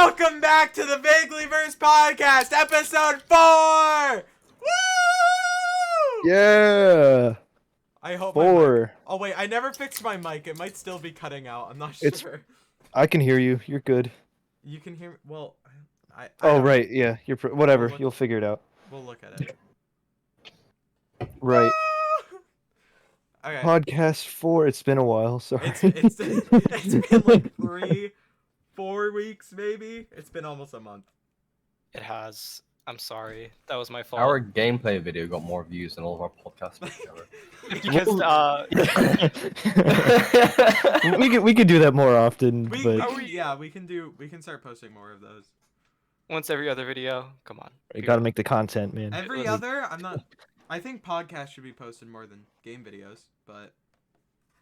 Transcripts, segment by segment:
Welcome back to the Vaguelyverse podcast, episode 4! Woo! Yeah. I hope 4. Oh wait, I never fixed my mic. It might still be cutting out. I'm not sure. I can hear you. You're good. You can hear me? Well, I Oh, don't right. Yeah. Whatever. We'll You'll figure it out. We'll look at it. Right. Okay. Podcast 4. It's been a while. Sorry. It's been like 3-4 weeks maybe. It's been almost a month. It has. I'm sorry. That was my fault. Our gameplay video got more views than all of our podcasts together. Because we could do that more often. We can start posting more of those. once every other video. Come on. You gotta make the content, man. Every other? I think podcasts should be posted more than game videos, but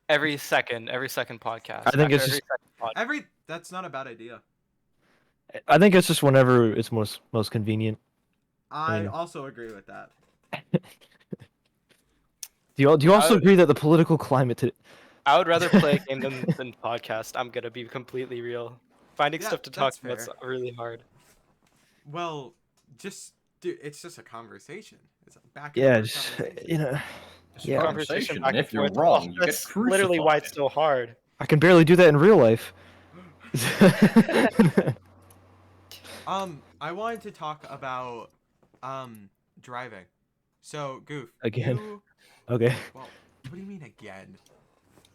Every second podcast. I think it's After just- every second pod- that's not a bad idea. I think it's just whenever it's most convenient. I Yeah. also agree with that. Do you also agree that the political climate today? I would rather play a game than podcast. I'm gonna be completely real. Finding Yeah, stuff to talk that's about's fair. really hard. Well, dude, it's just a conversation. It's a back. Yeah, and forth just conversation. you know, It's a Yeah. conversation, back and if and you're forth. wrong, you get That's crucified. literally why it's so hard. I can barely do that in real life. I wanted to talk about driving. So, Goof. Again? you- Okay. Well, what do you mean again?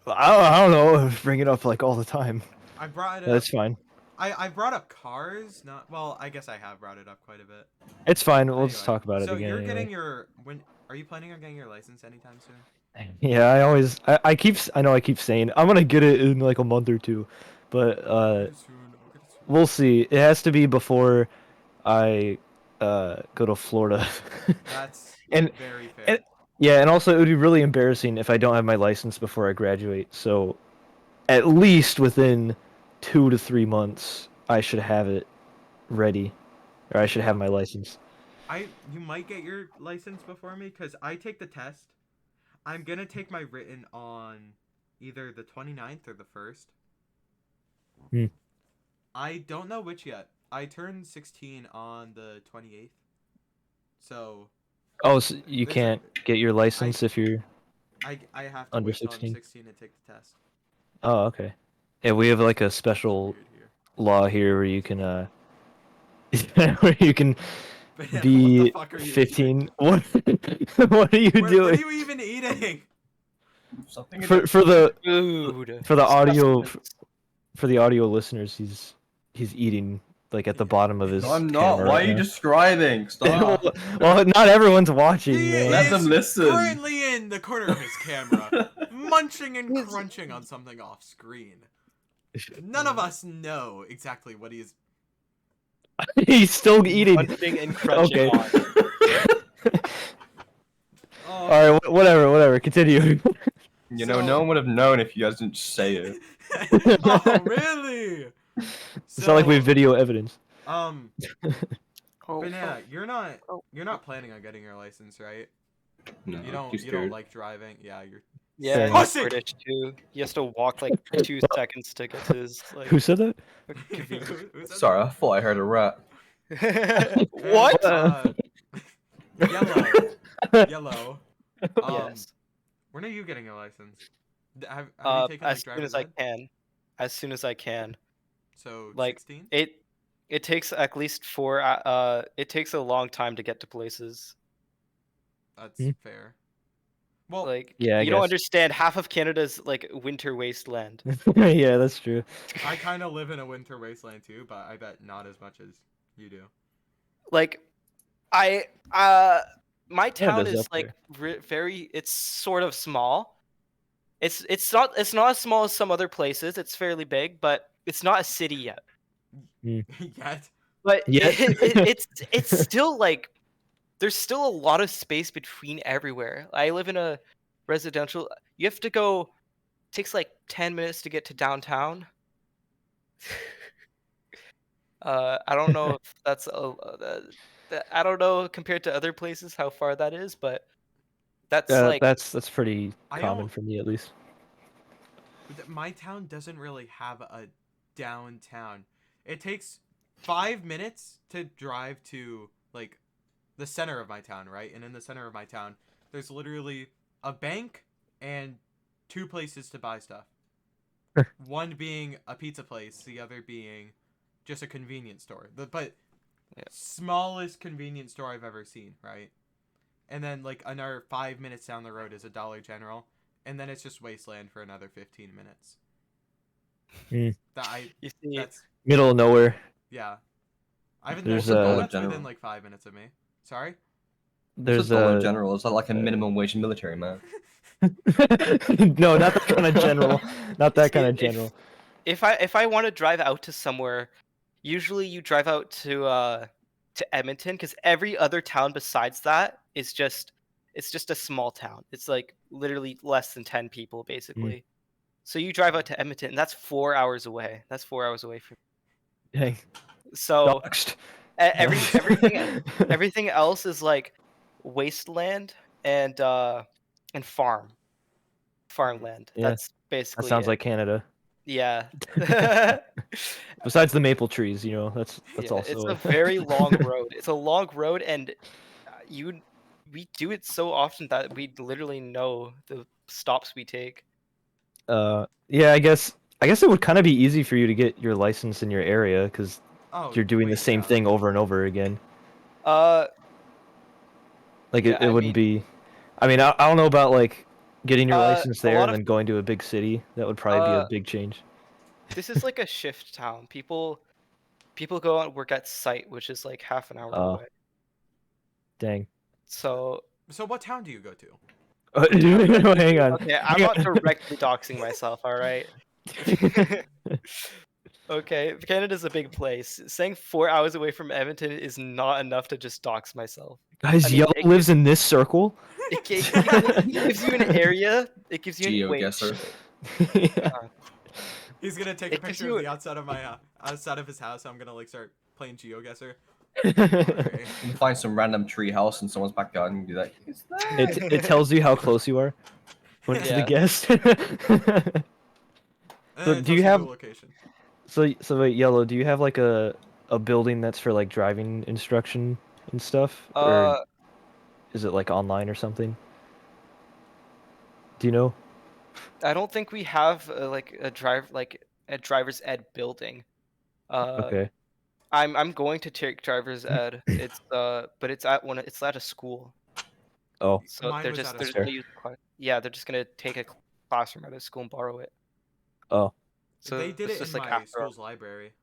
I don't know. Bring it up like all the time. I brought it That's up. fine. I brought up cars. Not well. I guess I have brought it up quite a bit. It's fine. We'll just Anyway, talk about it so again. you're anyway. getting your Are you planning on getting your license anytime soon? Yeah, I know I keep saying I'm gonna get it in like a month or two, but I'll get it soon. we'll see. It has to be before I go to Florida. That's And- very fair. and- Yeah, and also it would be really embarrassing if I don't have my license before I graduate. So at least within 2 to 3 months I should have it ready, or I should have my license. You might get your license before me because I take the test. I'm gonna take my written on either the 29th or the 1st. Hmm. I don't know which yet. I turned 16 on the 28th. So Oh, so you There's a- can't get your license if you're... I have to Under wait till I'm 16? 16 to take the test. Oh, okay. Yeah, we have like a special Weird here. law here where you can where you can But yeah, be what the fuck are you 15. What what are you eating? What doing? are you even eating? Something For the Dude. For the audio- sustenance. for the audio listeners, he's eating like at the bottom of his No, I'm not. camera Why right are you now. describing? Stop. well, not everyone's watching, He man. Let is them listen. currently in the corner of his camera, munching and crunching on something off screen. None of us know exactly what he is. He's still eating. Munching and crunching Okay. on. Oh, All right, whatever. Continue. You know, So- no one would have known if you guys didn't say it. oh really? It's not like we have video evidence. Oh, Oh, Banana, you're not Oh. planning on getting your license, right? No, You too don't scared. like driving. Yeah, you're. yeah, Pussy! he's British too. He has to walk like 2 seconds to get to his like. Who said that? Who said Sorry, I thought I heard a rat. that? What? Yellow. Yes. When are you getting your license? Have you taken As like soon as driver's I ed? can. As soon as I can. So like, 16. It takes at least 4. It takes a long time to get to places. That's Hmm. fair. Well, Like, Yeah, I you don't guess. understand. Half of Canada's like winter wasteland. Yeah, that's true. I kind of live in a winter wasteland too, but I bet not as much as you do. Like, my town there's is up like very. It's sort of small. It's not as small as some other places. It's fairly big, but it's not a city yet. Yet. But Yet. it's still like there's still a lot of space between everywhere. I live in a residential. You have to go. It takes like 10 minutes to get to downtown. I don't know if that's I don't know compared to other places how far that is, but that's like That's pretty I common don't- for me at least. My town doesn't really have a downtown. It takes 5 minutes to drive to like the center of my town, right? And in the center of my town, there's literally a bank and 2 places to buy stuff. One being a pizza place, the other being just a convenience store. But smallest convenience store I've ever seen, right? And then like another 5 minutes down the road is a Dollar General, and then it's just wasteland for another 15 minutes. You see, That's Middle of nowhere. yeah. I haven't. There's That's General. within like 5 minutes of me. Sorry. There's There's a Dollar a General. Is that like a minimum wage military man? no, not that kind of general. Not that kind of If- general. if I want to drive out to somewhere, usually you drive out to Edmonton, because every other town besides that is just a small town. It's like literally less than 10 people basically. So you drive out to Edmonton, and that's 4 hours away. That's 4 hours away from. Dang. So Doxed. everything else is like wasteland and farmland. Yeah, That's basically That sounds it. like Canada. Yeah. Besides the maple trees, you know, that's Yeah, also it's a very long road. It's a long road, and we do it so often that we literally know the stops we take. yeah, I guess it would kind of be easy for you to get your license in your area because Oh, you're doing the wait, same yeah. thing over and over again. Like Yeah, it wouldn't be. I mean, I don't know about like getting your license a there lot and of then going to a big city. That would probably be a big change. this is like a shift town. People go out and work at site, which is like half an hour Oh. away. Dang. So So what town do you go to? Hang on. okay, I'm not directly doxing myself, all right? Okay, Canada's a big place. Saying 4 hours away from Edmonton is not enough to just dox myself. Guys, I mean, Yellow it lives in this circle. It gives you an area. It gives you an GeoGuessr. Yeah. He's gonna take a It gives picture you of the outside of my outside of his house. I'm gonna like start playing GeoGuessr. You can find some random tree house in someone's backyard and be like, "Is that?" It tells you how close you are when it's the Yeah. guest. And So then it do you tells have- the location? So wait, Yellow, do you have like a building that's for like driving instruction and stuff, or is it like online or something? Do you know? I don't think we have like a driver's ed building. Okay. I'm going to take driver's ed. But it's at a school. Oh, So Mine they're was just at a they're just school. gonna use they're just gonna take a classroom at a school and borrow it. oh. So They did it's it just in like my after school's library.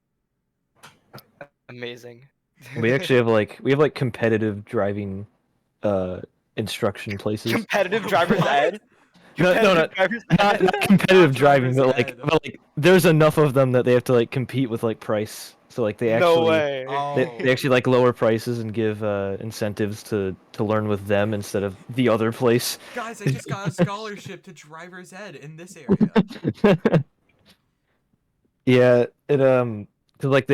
amazing. We actually have like competitive driving instruction places. competitive driver's What? ed. No, Competitive driver's ed. not competitive Not driving, but driver's ed. like there's enough of them that they have to like compete with like price. So like they No actually way. they actually like lower prices and give incentives to learn with them instead of the other place. Guys, I just got a scholarship to driver's ed in this area. Yeah, it 'cause like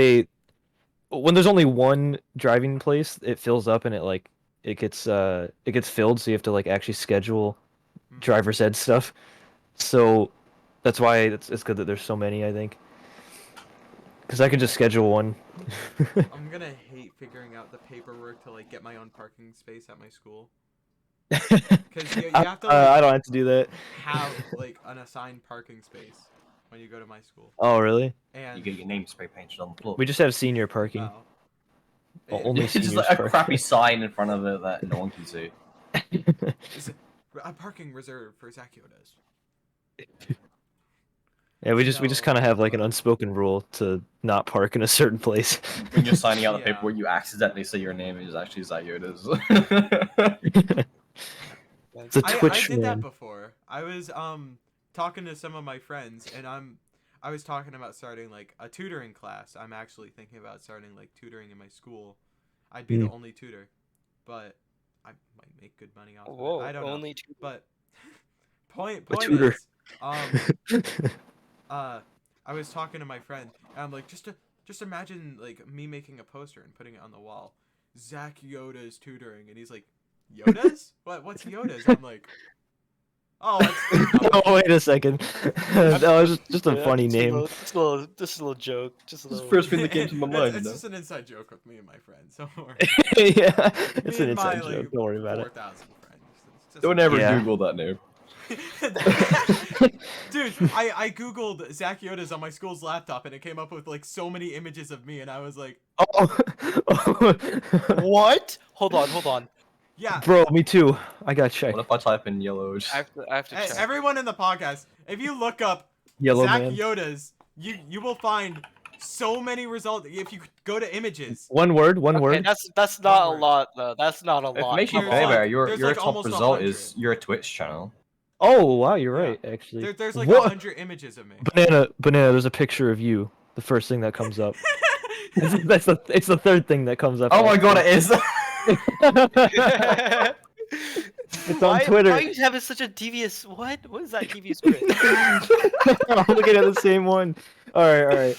when there's only one driving place, it fills up and it gets filled, so you have to like actually schedule driver's ed stuff. So that's why it's good that there's so many, I think. Because I could just schedule one. I'm gonna hate figuring out the paperwork to like get my own parking space at my school. Because you have to I like, don't have to do that. have like an assigned parking space when you go to my school. Oh, really? And You get your name spray painted on the floor. We just have senior parking. oh. Well, It- only It's just seniors like a park. crappy sign in front of it that no one can see. it's a parking reserved for ZACKYODAZ. Yeah, we just kind of have like an unspoken rule to not park in a certain place. When you're signing out the Yeah. paperwork, you accidentally say your name is actually ZACKYODAZ. It's a I Twitch did that man. before. I was talking to some of my friends, and I was talking about starting like a tutoring class. I'm actually thinking about starting like tutoring in my school. I'd be the only tutor, but I might make good money off Whoa, of it. I don't know. only two. But point tutor. is, I was talking to my friend, and I'm like, just imagine like me making a poster and putting it on the wall. ZACKYODAZ tutoring, and he's like, Yoda's? What's Yoda's? I'm like, Oh, it's Oh, wait a second. That was just a funny name. Just a little joke. Just a It's the little. first thing that came to my mind. It's you know? just an inside joke with me and my friends. Don't worry. Yeah, it's Me an and my inside joke. like Don't worry about it. 4,000 friends. It's just Don't ever Yeah. Google that name. Dude, I googled ZACKYODAZ on my school's laptop and it came up with like so many images of me and I was like, Oh, What? Hold on. yeah. bro, me too. I got checked. What if I type in yellow? I have to check. Everyone in the podcast, if you look up Yellow man. ZACKYODAZ, you will find so many results. If you go to images, One word. One Okay, word. that's not word. a lot though. That's not a If it lot. makes you There's feel like- better, your there's your like top almost result 100. is your Twitch channel. Oh wow, you're Yeah. right. Actually, there's like What? 100 images of me. banana. There's a picture of you. The first thing that comes up. It's the third thing that comes up. Oh my god, it is. It's on Twitter. Why are you having such a devious? What? What is that devious grid? I'm looking at the same one. All right.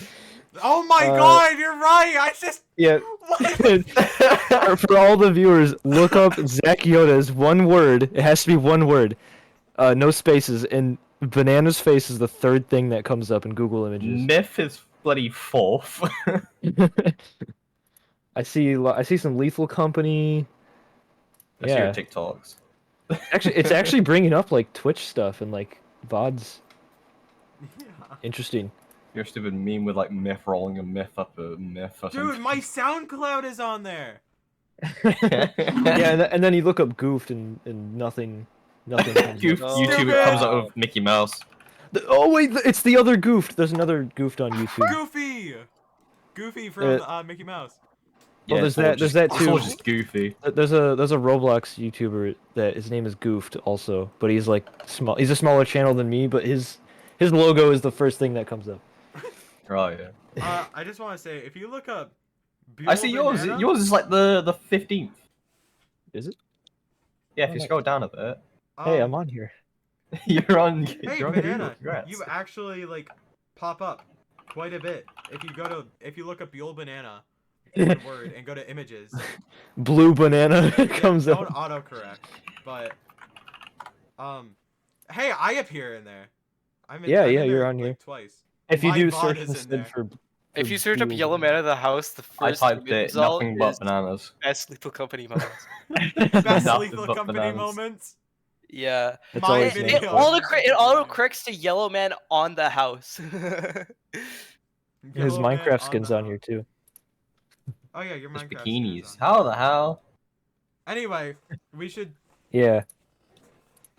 Oh my Uh, god, you're right. I just Yeah. what? For all the viewers, look up ZACKYODAZ. One word. It has to be one word. No spaces. And Banana's face is the third thing that comes up in Google Images. Myth is bloody fourth. I see some Lethal Company. That's your Yeah. TikToks. Actually, it's actually bringing up like Twitch stuff and like VODs. Yeah. Interesting. Your stupid meme with like myth rolling a myth up a myth or Dude, my SoundCloud is on there. Yeah, and then you look up Goofed and nothing comes up. YouTube it comes out of Mickey Mouse. Oh wait, it's the other Goofed. There's another Goofed on YouTube. Goofy from Mickey Mouse. Well, there's it's all that- there's that it's all too. just goofy. There's a Roblox YouTuber that his name is Goofed also, but he's like small. He's a smaller channel than me, but his logo is the first thing that comes up. Oh yeah. I just want to say, if you look up, I see yours. BuleBanana, Yours is like the 15th. Is it? Yeah, if you scroll down a bit, Hey, I'm on here. you're on. Hey, you're on Google. Banana, Congrats. you actually like pop up quite a bit if you look up BuleBanana, one word, and go to images. Blue banana comes Don't up. autocorrect, but hey, I appear in there. I'm in Yeah, there, you're on like, here. twice. If you My do VOD search is in there. instead for. If you search up Blue Yellow Man of the House, the I first typed it. result Nothing but is bananas. best Lethal Company moments. Best Nothing Lethal but Company bananas. moments. Yeah. That's My always video. It autocorrects to Yellow Man on the house. His Yellow Man Minecraft skins the on here too. Oh yeah, your Just Minecraft bikinis. skins on. How the hell? Anyway, we should. Yeah.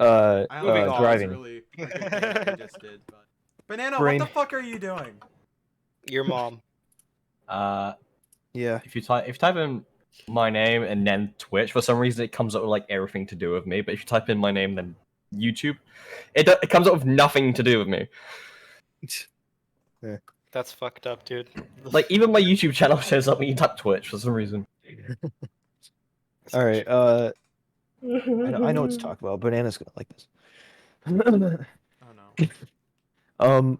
I don't Moving know if on. that was Driving. really a good thing that we just did, but... Banana, Brain. what the fuck are you doing? Your mom. Yeah. If you type in my name and then Twitch, for some reason it comes up with like everything to do with me. But if you type in my name then YouTube, it comes up with nothing to do with me. That's fucked up, dude. Like even my YouTube channel shows up when you type Twitch for some reason. All right. I know what to talk about. Banana's gonna like this. Oh no.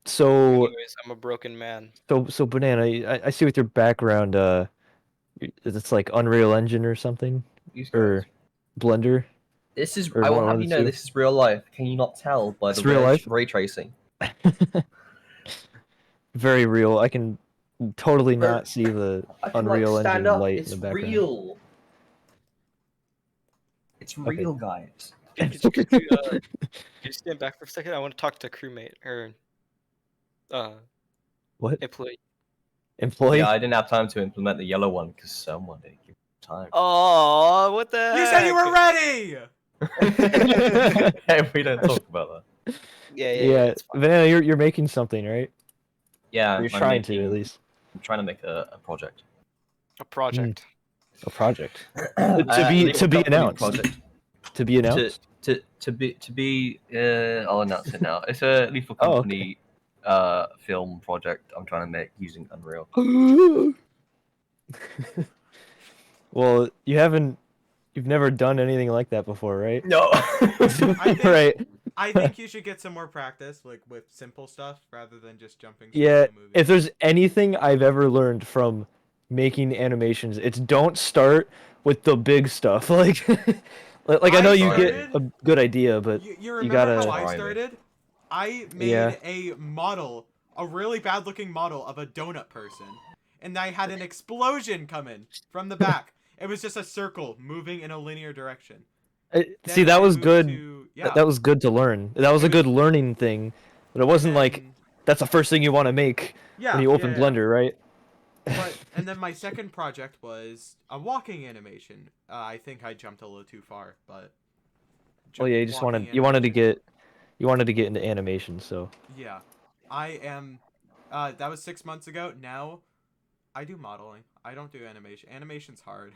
So Anyways, I'm a broken man. so Banana, I see with your background, it's like Unreal Engine or something, These or guys. Blender. This is. or I will one have of you the know two. this is real life. Can you not tell by It's the real life? ray tracing? Very real. I can totally Ver- not see the I can Unreal like stand Engine up. light It's in the background. real. It's Okay. real, guys. Could you stand back for a second? I want to talk to crewmate or What? employee. Employee? Yeah, I didn't have time to implement the yellow one because someone didn't give me time. Oh, what the? You said you were ready. Hey, we don't talk about that. Yeah. Yeah, Banana, you're making something, right? Yeah, Or you're I'm trying to making- at least. I'm trying to make a project. A project. A project To be announced. To be announced. To be I'll announce it now. It's a Lethal Oh, Company film project I'm trying to make using Unreal. Well, you've never done anything like that before, right? No. think- Right. I think you should get some more practice, like with simple stuff, rather than just jumping. straight Yeah, to movies. if there's anything I've ever learned from making animations, it's don't start with the big stuff. Like I know you get started- a good idea, but You you remember gotta. how I Try me. started? I made Yeah. a model, a really bad looking model of a donut person, and I had an explosion coming from the back. It was just a circle moving in a linear direction. See, Then that I was moved good. to- That was good to learn. That was It a good was- learning thing, but it wasn't like then- that's the first thing you want to make yeah, when you open yeah, yeah. Blender, right? And then my second project was a walking animation. I think I jumped a little too far, but. Oh yeah, you walking wanted to animation. get into animation, so. Yeah, I am. That was 6 months ago. Now, I do modeling. I don't do animation. Animation's hard.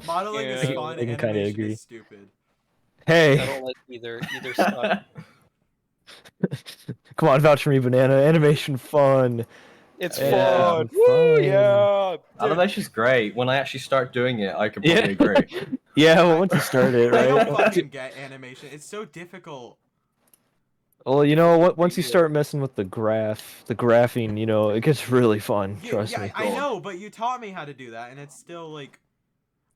Modeling is Yeah. fun. I can kinda Animation agree. is stupid. I Hey, don't like either side. come on, vouch for me, Banana. Animation fun. It's Yeah. fun. Woo, yeah. Dude, Animation's great. When I actually start doing it, I completely agree. Yeah, well, once you start it, I don't right? fucking get animation. It's so difficult. Well, you know what? Once you start messing with the graphing, you know, it gets really fun. Trust me. I know, but you taught me how to do that, and it's still like,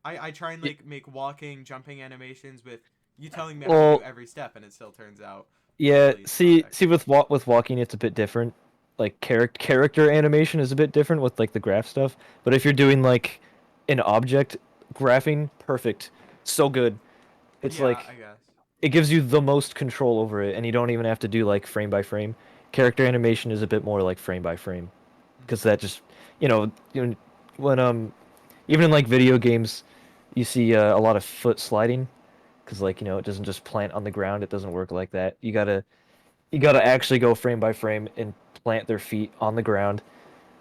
I try and like make walking, jumping animations with you telling me how to Well, do every step, and it still turns out. Yeah, really see, suspect. see, with walking, it's a bit different. Like character animation is a bit different with like the graph stuff. But if you're doing like an object graphing, perfect, so good. It's Yeah, like I guess. it gives you the most control over it, and you don't even have to do like frame by frame. Character animation is a bit more like frame by frame, because that just you know when even in like video games, you see a lot of foot sliding, because like it doesn't just plant on the ground. It doesn't work like that. You gotta actually go frame by frame and plant their feet on the ground,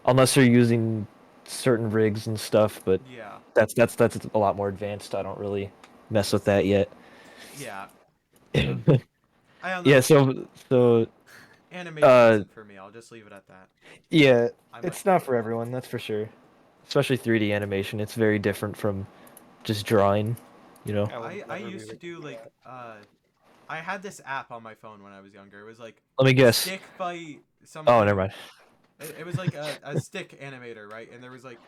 unless you're using certain rigs and stuff. But Yeah, that's a lot more advanced. I don't really mess with that yet. yeah. Yeah. I don't know. So Animation uh, isn't for me. I'll just leave it at that. yeah, I it's might not do for it. everyone. That's for sure. Especially 3D animation. It's very different from just drawing. You know. I would I never be used to able do like I had this app on my phone when I was younger. It was like Let me guess. stick fight something. Oh, never mind. It was like a stick animator, right? And there was like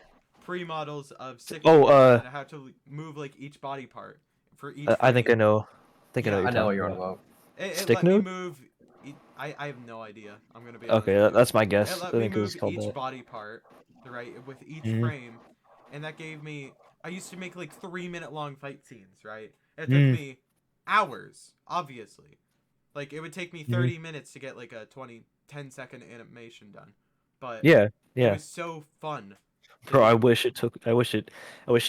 pre-models of stick Oh, animators and how to move like each body part for each I think I frame. know. I think I know Yeah. what I you're know what talking you're on about. about. It Stick let me node? move. I have no idea. I'm gonna be honest Okay, with you. that's my guess. It I let me think it was move called each that. body part, right, with each Mhm. frame, and that gave me. I used to make like 3 minute long fight scenes, right? It took Mm. me hours, obviously. Like it would take me 30 minutes to get like a 10-second animation done, but Yeah, it yeah. was so fun. to Bro, I do. wish it took. I wish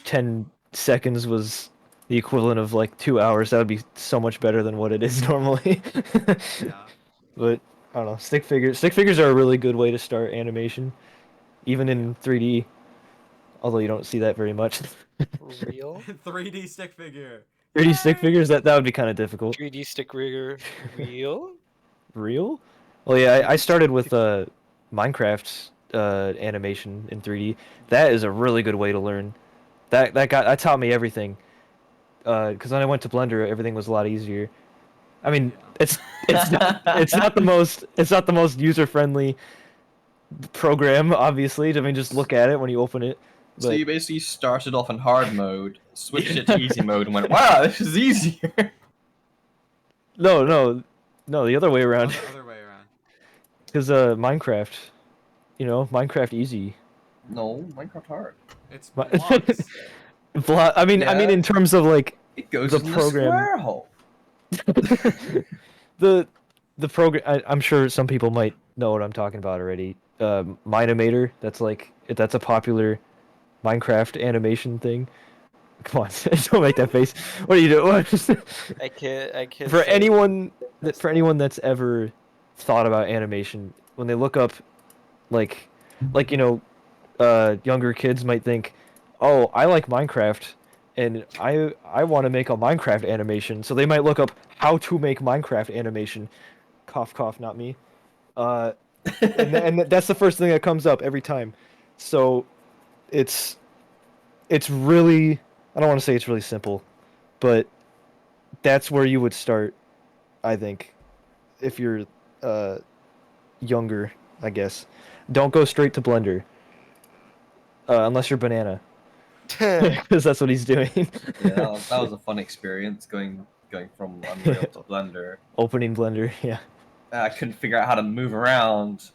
10 seconds was the equivalent of like 2 hours. That would be so much better than what it is normally. Yeah. But I don't know. Stick figures are a really good way to start animation, even in 3D. Although you don't see that very much. real 3D stick figure. 3D stick Yay! figures that would be kind of difficult. 3D stick rigger real. Real? Well, yeah, I started with Minecraft animation in 3D. That is a really good way to learn. That taught me everything. Because when I went to Blender, everything was a lot easier. I mean, Yeah. it's not the most user friendly program, obviously. I mean, just look at it when you open it. So But you basically started off in hard mode, switched it to easy mode, and went, "Wow, this is easier." no, the other way around. Other way around. Because Minecraft, Minecraft easy. No, Minecraft hard. It's Mi- blocks. I mean, Yeah. in terms of like It goes the in the program. square hole. the program. I'm sure some people might know what I'm talking about already. Minimator. That's a popular Minecraft animation thing. Come on, don't make that face. What are you doing? I can't. For say anyone that's for anyone that's ever thought about animation, when they look up like younger kids might think, oh, I like Minecraft and I want to make a Minecraft animation, so they might look up how to make Minecraft animation. Cough cough, not me. And that's the first thing that comes up every time. So it's really, I don't want to say it's really simple, but that's where you would start, I think, if you're younger, I guess. Don't go straight to Blender, unless you're Banana. because that's what he's doing. Yeah, that was a fun experience going from Unreal to Blender. Opening Blender, yeah. I couldn't figure out how to move around.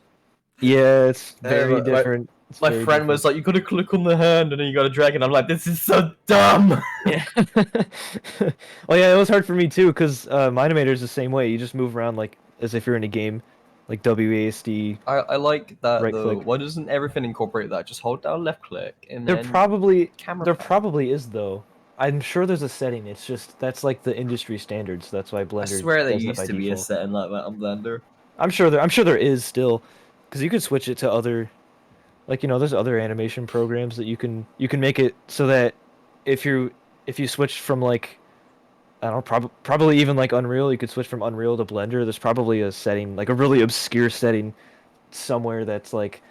Yeah, it's very but, different. It's My very friend was like, "You gotta click on the hand, and then you gotta drag it." I'm like, "This is so dumb." yeah. Well, yeah, it was hard for me too, because Minimator is the same way. You just move around like as if you're in a game, like WASD. I like that Right though. click. Why doesn't everything incorporate that? Just hold down left click and There then probably camera. there pan. probably is though. I'm sure there's a setting. It's just that's like the industry standards. That's why Blender I swear there does that used by to be a default. setting like that on Blender. I'm sure there is still, because you could switch it to other, like there's other animation programs that you can make it so that if you switch from like I don't know, probably even like Unreal, you could switch from Unreal to Blender. There's probably a setting, like a really obscure setting somewhere that's like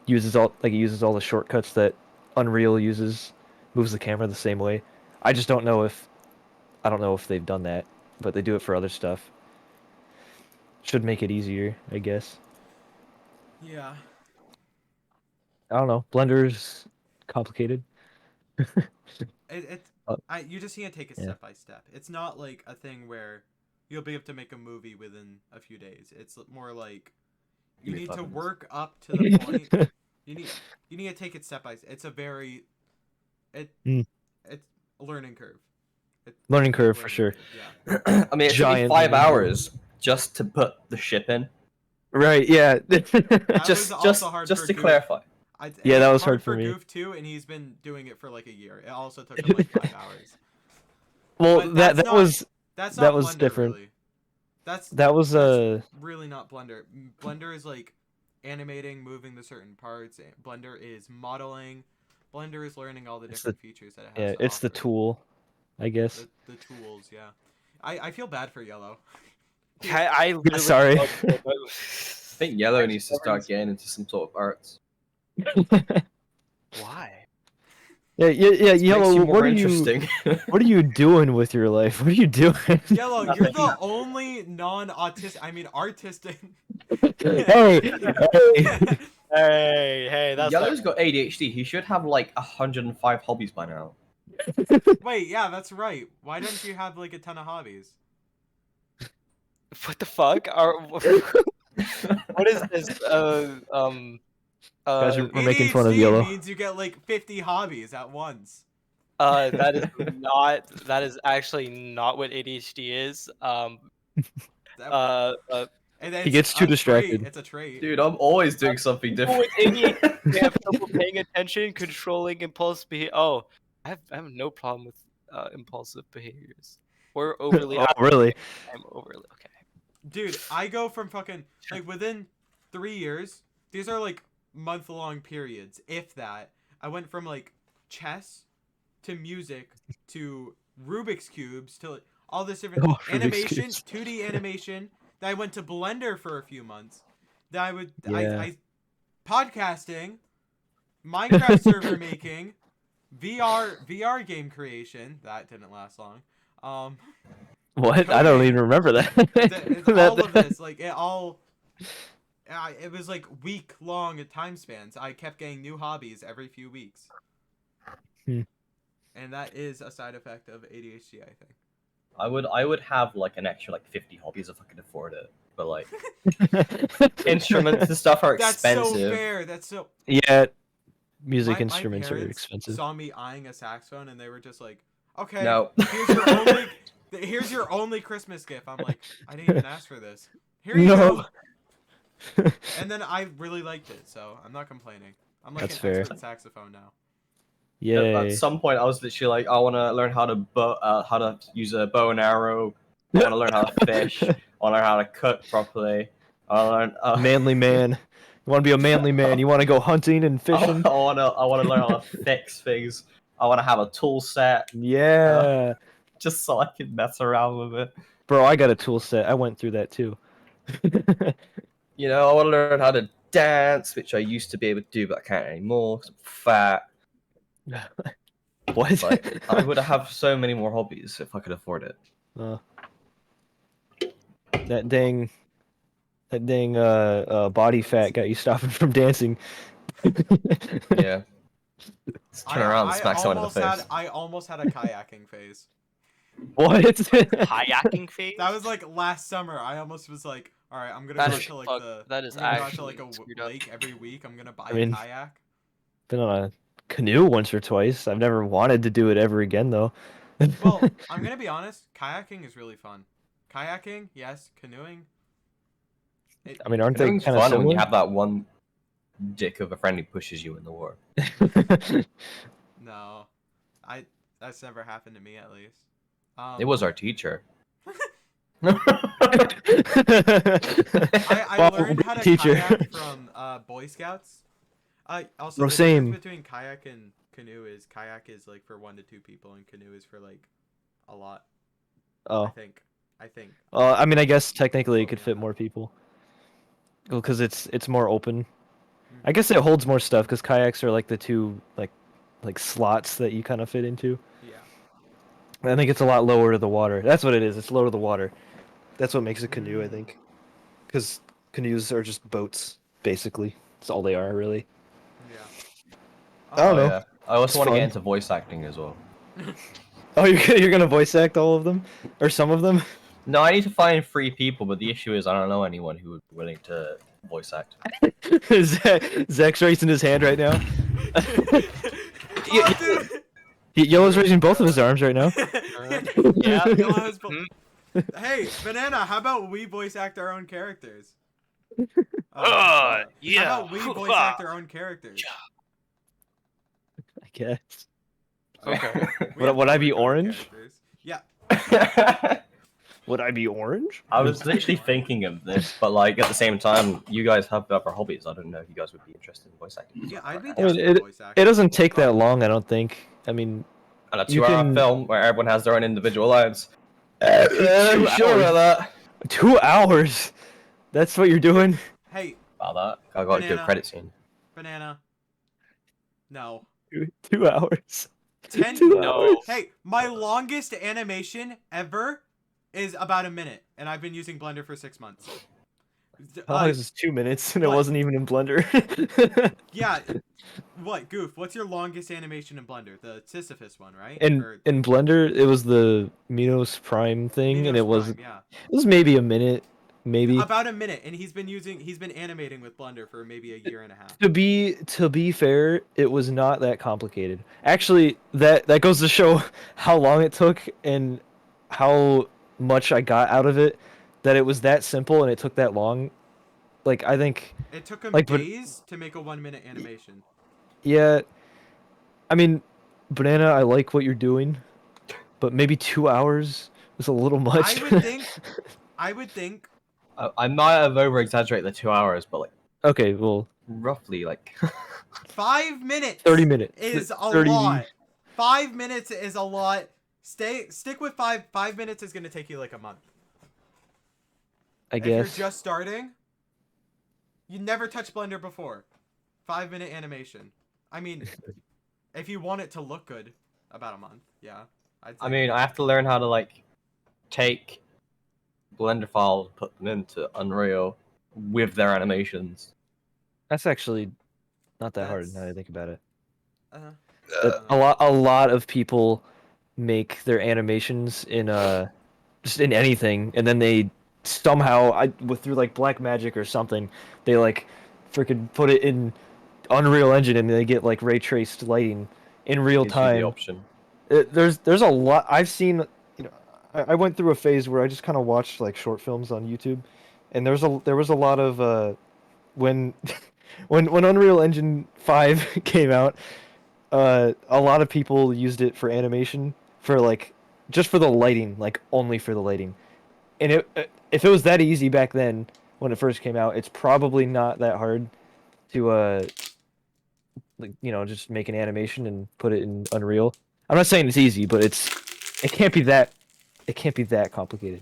uses all the shortcuts that Unreal uses, moves the camera the same way. I just don't know if they've done that, but they do it for other stuff. Should make it easier, I guess. Yeah. I don't know. Blender's complicated. You just need to take it Yeah. step by step. It's not like a thing where you'll be able to make a movie within a few days. It's more like you need to work up to the point. You need to take it step by step. It's a very it's a learning curve. Learning curve for sure. Yeah. I mean, it took me Giant 5 learning curve. hours just to put the ship in. Right, yeah. That Just was also hard just for to Goof. clarify. Yeah, that was hard hard for me. Goof too, and he's been doing it for like a year. It also took him like 5 hours. Well, But that not- was That's that not was Blender, different. Really. That's really not Blender. Blender is like animating, moving the certain parts. Blender is modeling. Blender is learning all the different features that it has. Yeah, it's the tool, I guess. The tools, yeah. I feel bad for Yellow. I literally Sorry. I think Yellow needs to start getting into some sort of arts. Why? Yeah, It Yellow. makes you What more are you? interesting. What are you doing with your life? What are you doing? Yellow, you're the only non-autistic. I mean, artistic. Hey, Hey, that's Yellow's got ADHD. He should have like 105 hobbies by now. Wait, yeah, that's right. Why don't you have like a ton of hobbies? what the fuck? What is this? Guys, we're making fun of ADHD Yellow. means you get like 50 hobbies at once. That is actually not what ADHD is. And then He gets too distracted. It's a trait. Dude, I'm always doing something people with different. ADHD, they have trouble paying attention, controlling impulse behavior. Oh, I have no problem with impulsive behaviors or overly. Oh, really? I'm overly okay. Dude, I go from fucking like within 3 years. These are like month-long periods, if that. I went from like chess to music to Rubik's cubes to like, all this different animation, 2D animation. Then I went to Blender for a few months. Then I podcasting, Minecraft server making, VR game creation. That didn't last long. What? I don't even remember that. It's all of this, like it all. It was like week-long time spans. I kept getting new hobbies every few weeks. And that is a side effect of ADHD, I think. I would have like an extra like 50 hobbies if I could afford it. But like instruments and stuff are expensive. That's so fair. That's so. Yeah, music My instruments are parents expensive. Saw me eyeing a saxophone and they were just like, "Okay, No. here's your only Christmas gift." I'm like, "I didn't even ask for this. Here you go." And then I really liked it, so I'm not complaining. I'm like That's an expert fair. in saxophone now. Yay. At some point, I was literally like, I want to learn how to use a bow and arrow. I want to learn how to fish. I want to learn how to cook properly. I want to learn. Manly man. You want to be a manly man. You want to go hunting and fishing. I want to learn how to fix things. I want to have a tool set. Yeah. Just so I can mess around with it. Bro, I got a tool set. I went through that too. You know, I want to learn how to dance, which I used to be able to do, but I can't anymore because I'm fat. What? Like, I would have so many more hobbies if I could afford it. That dang body fat got you stopping from dancing. Yeah. Just turn around and smack someone in the face. I almost had a kayaking phase. What? Kayaking phase? That was like last summer. I almost was like, all right, I'm gonna That go is to like fuck- the. that is I'm gonna go to actually like a screwed up. lake every week. I'm gonna buy I mean- a kayak. Been on a canoe once or twice. I've never wanted to do it ever again though. Well, I'm gonna be honest. Kayaking is really fun. Kayaking, yes. Canoeing. I mean, aren't they It's kind of fun when you similar? have that one dick of a friend who pushes you in the water. No, that's never happened to me at least. It was our teacher. I Wow, learned how to teacher. kayak from Boy Scouts. Also, Bro, the same. difference between kayak and canoe is kayak is like for 1 to 2 people, and canoe is for like a lot. I Oh, think. I mean, I guess technically it Quote could me on fit that. more people. Well, because it's more open. I guess it holds more stuff because kayaks are like the two like slots that you kind of fit into. Yeah. I think it's a lot lower to the water. That's what it is. It's lower to the water. That's what makes a canoe, I think. Because canoes are just boats, basically. That's all they are, really. Yeah. I don't know. Yeah. I also It's want to get fun. into voice acting as well. Oh, you're gonna voice act all of them, or some of them? No, I need to find 3 people, but the issue is I don't know anyone who would be willing to voice act. Zach's raising his hand right now. Oh, dude. Yellow's raising both of his arms right now. Yeah. Yellow has Hmm? Hey, Banana, how about we voice act our own characters? Yeah. How about we voice act our own characters? I guess. Okay. We have Would I to be work on our orange? characters. Yeah. Would I be orange? I was literally thinking of this, but like at the same time, you guys have other hobbies. I don't know if you guys would be interested in voice acting. Yeah, I'd be I down mean, for voice acting. it doesn't take that long, I don't think. I mean, And a You 2-hour can- film where everyone has their own individual lives. 2 Sure hours. about that. 2 hours. That's what you're doing. Hey, About that. I got to do a Banana. credit scene. Banana. No. 2 hours. 10 2 No. hours. Hey, my longest animation ever is about a minute, and I've been using Blender for 6 months. How long is this? 2 minutes, and it what? wasn't even in Blender. Yeah. What, Goof? What's your longest animation in Blender? The Sisyphus one, right? in Or in Blender, it was the Minos Prime thing, and Minos it was Prime, yeah. maybe a minute, maybe. About a minute, and he's been animating with Blender for maybe a year and a half. To be fair, it was not that complicated. Actually, that goes to show how long it took and how much I got out of it. That it was that simple and it took that long. Like I think, It took him Like, but- days to make a 1-minute animation. yeah. I mean, Banana, I like what you're doing, but maybe 2 hours is a little much. I would think I might have over exaggerated the 2 hours, but like Okay, well, roughly like 5 minutes 30 minutes. is a 30 lot. 5 minutes is a lot. Stick with 5. 5 minutes is gonna take you like a month. I If guess. you're just starting, you never touched Blender before. 5-minute animation. I mean, if you want it to look good, about a month. Yeah, I'd say. I mean, I have to learn how to like take Blender files, put them into Unreal with their animations. That's actually not that hard now that I That's- think about it. Uh, That a lot of people make their animations in just in anything, and then they somehow through like black magic or something, they like freaking put it in Unreal Engine and they get like ray traced lighting in real Gives you the time. option. There's a lot I've seen. You know, I went through a phase where I just kind of watched like short films on YouTube, and there was a lot of when when Unreal Engine 5 came out. A lot of people used it for animation, for like just for the lighting, like only for the lighting. And if it was that easy back then when it first came out, it's probably not that hard to like, you know, just make an animation and put it in Unreal. I'm not saying it's easy, but it can't be that complicated.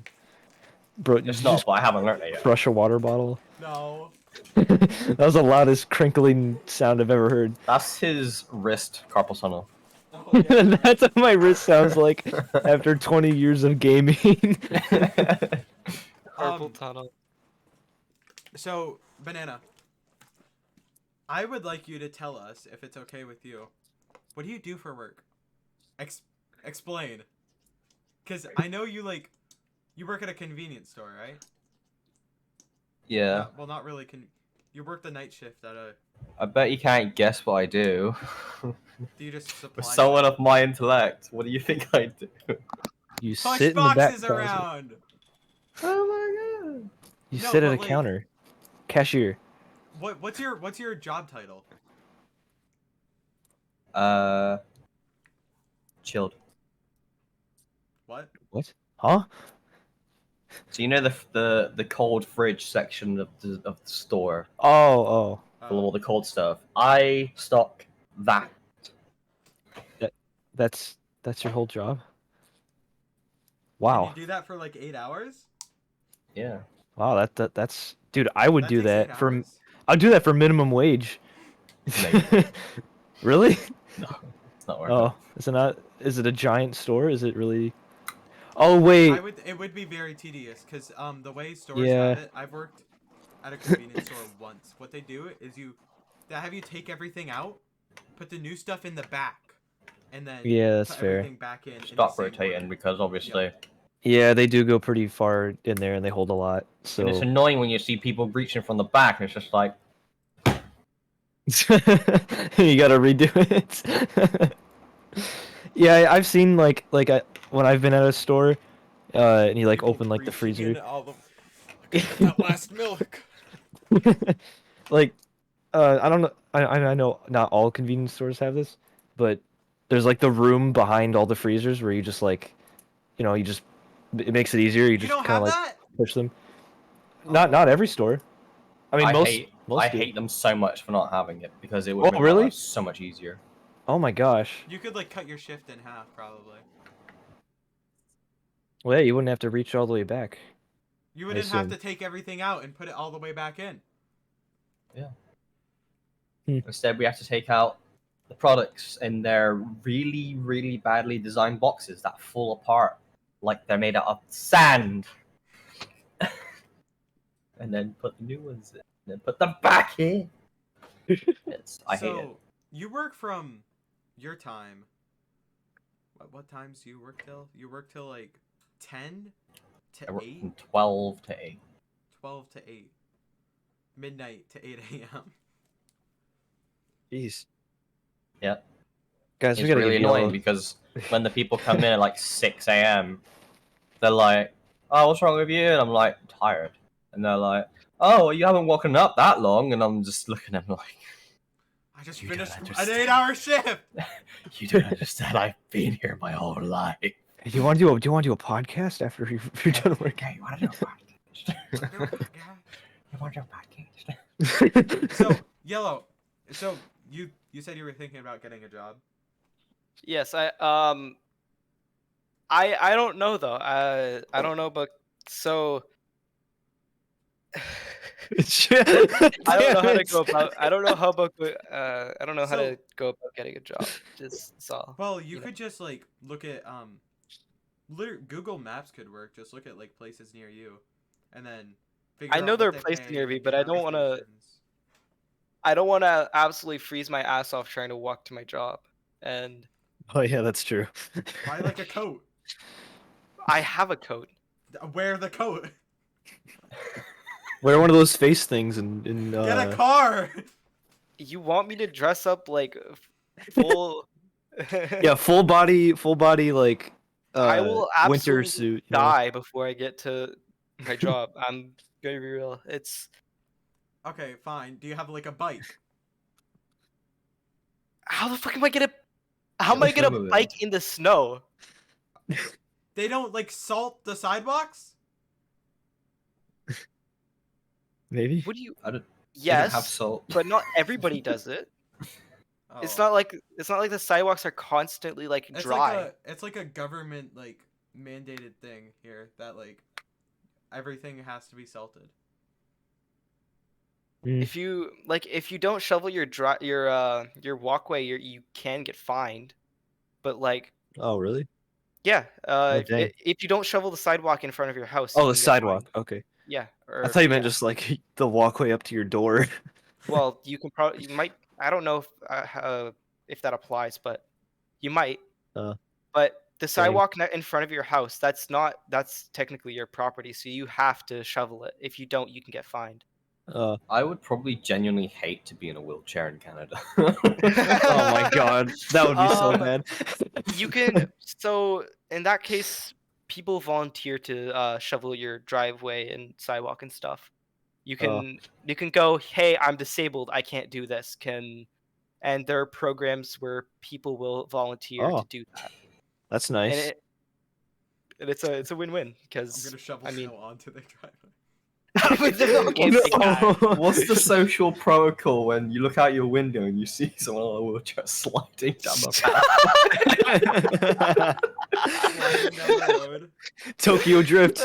Bro, It's did you not, just but I haven't learned it yet. crush a water bottle? no. That was the loudest crinkling sound I've ever heard. That's his wrist carpal tunnel. Oh, yeah. That's what my wrist sounds like after 20 years of gaming. Purple Um, tunnel. So, Banana. I would like you to tell us, if it's okay with you, what do you do for work? Explain. Because I know you work at a convenience store, right? Yeah. No, well, not really. You work the night shift at a. I bet you can't guess what I do. Do you just supply? With someone of my intellect, what do you think I do? You Push sit in the back boxes closet. around. Oh my god. You No, sit at but, a like- counter. Cashier. What's your job title? Chilled. What? What? Huh? So you know the cold fridge section of the store, Oh, full of all the cold stuff. I stock that. that's your whole job. Can Wow. you do that for like 8 hours? Yeah. Wow, that's dude, I would do takes 8 that for hours. I'd do that for minimum wage. Maybe. Really? No, it's not worth Oh, is it not? Is it a giant store? Is it really? Oh wait. It would be very tedious because the way stores Yeah. have it, I've worked at a convenience store once. What they do is they have you take everything out, put the new stuff in the back, and then Yeah, that's put fair. everything back in. it. the Stop same rotating order. because obviously, Yeah, they do go pretty far in there and they hold a lot. So and it's annoying when you see people reaching from the back, and it's just like, you gotta redo it. Yeah, I've seen like when I've been at a store, and you like People open like the reaching freezer. in all the that last milk. Like, I don't know. I know not all convenience stores have this, but there's like the room behind all the freezers where you just like, you just it makes it easier. You You just don't kind have of like that? push them. Not every store. I mean, most I do. hate them so much for not having it because it would Oh, make my really? life so much easier. Oh my gosh. You could like cut your shift in half probably. Well, yeah, you wouldn't have to reach all the way back. You wouldn't have assume. to take everything out and put it all the way back in. Instead, we have to take out the products in their really, really badly designed boxes that fall apart like they're made out of sand. And then put the new ones in. And then put them back in. I hate it. You work from your time. What times do you work till? You work till like 10 I to work 8? from 12 to 8. 12 to 8. Midnight to 8 a.m. Jeez. Yeah. Guys, we It's gotta really give y'all- annoying because when the people come in at like 6 a.m., they're like, "Oh, what's wrong with you?" And I'm like, "Tired." And they're like, "Oh, well, you haven't woken up that long." And I'm just looking at them like, I just You don't finished an understand. 8-hour shift. "You don't understand. I've been here my whole life." Hey, do you want to do a podcast after you're done working? Okay, you want to do a podcast? Yeah. You want to do a podcast? So, Yellow, so you said you were thinking about getting a job. Yes, I don't know though. I don't know, but so I don't know how to go about. I don't know how about. I don't know how to go about getting a job. Just saw. Well, you could just like look at Google Maps could work. Just look at like places near you, and then figure I out know what there are they places pay near me, and but get I don't wanna- applications. I don't want to absolutely freeze my ass off trying to walk to my job, and Oh yeah, that's true. Buy like a coat. I have a coat. Wear the coat. Wear one of those face things and Get a car. You want me to dress up like full? yeah, full body like I will winter absolutely suit. you know? die before I get to my job. I'm gonna be real. It's Okay, fine. Do you have like a bike? how the fuck am I gonna? How am I What's gonna wrong with it? bike in the snow? They don't like salt the sidewalks? Maybe. What do you? I don't Yes, have salt. but not everybody does it. It's Oh. not like the sidewalks are constantly like It's dry. it's like a government like mandated thing here that like everything has to be salted. If you don't shovel your walkway, you can get fined. But like, Oh really? yeah, dang. if you don't shovel the sidewalk in front of your house, Oh, you the can get sidewalk. fined. Okay. Yeah. I thought you meant just like the walkway up to your door. Well, you might. I don't know if that applies, but you might. But the sidewalk in front of your house, that's technically your property, so you have to shovel it. If you don't, you can get fined. I would probably genuinely hate to be in a wheelchair in Canada. Oh my god, that would be so bad. You can. So in that case, people volunteer to shovel your driveway and sidewalk and stuff. You can go, hey, I'm disabled, I can't do this. And there are programs where people will volunteer to do that. That's nice. And it's a win-win I'm because gonna shovel snow onto their driveway. Okay, big guy. What's the social protocol when you look out your window and you see someone on a wheelchair sliding down the path? Sliding down the road. Tokyo Drift.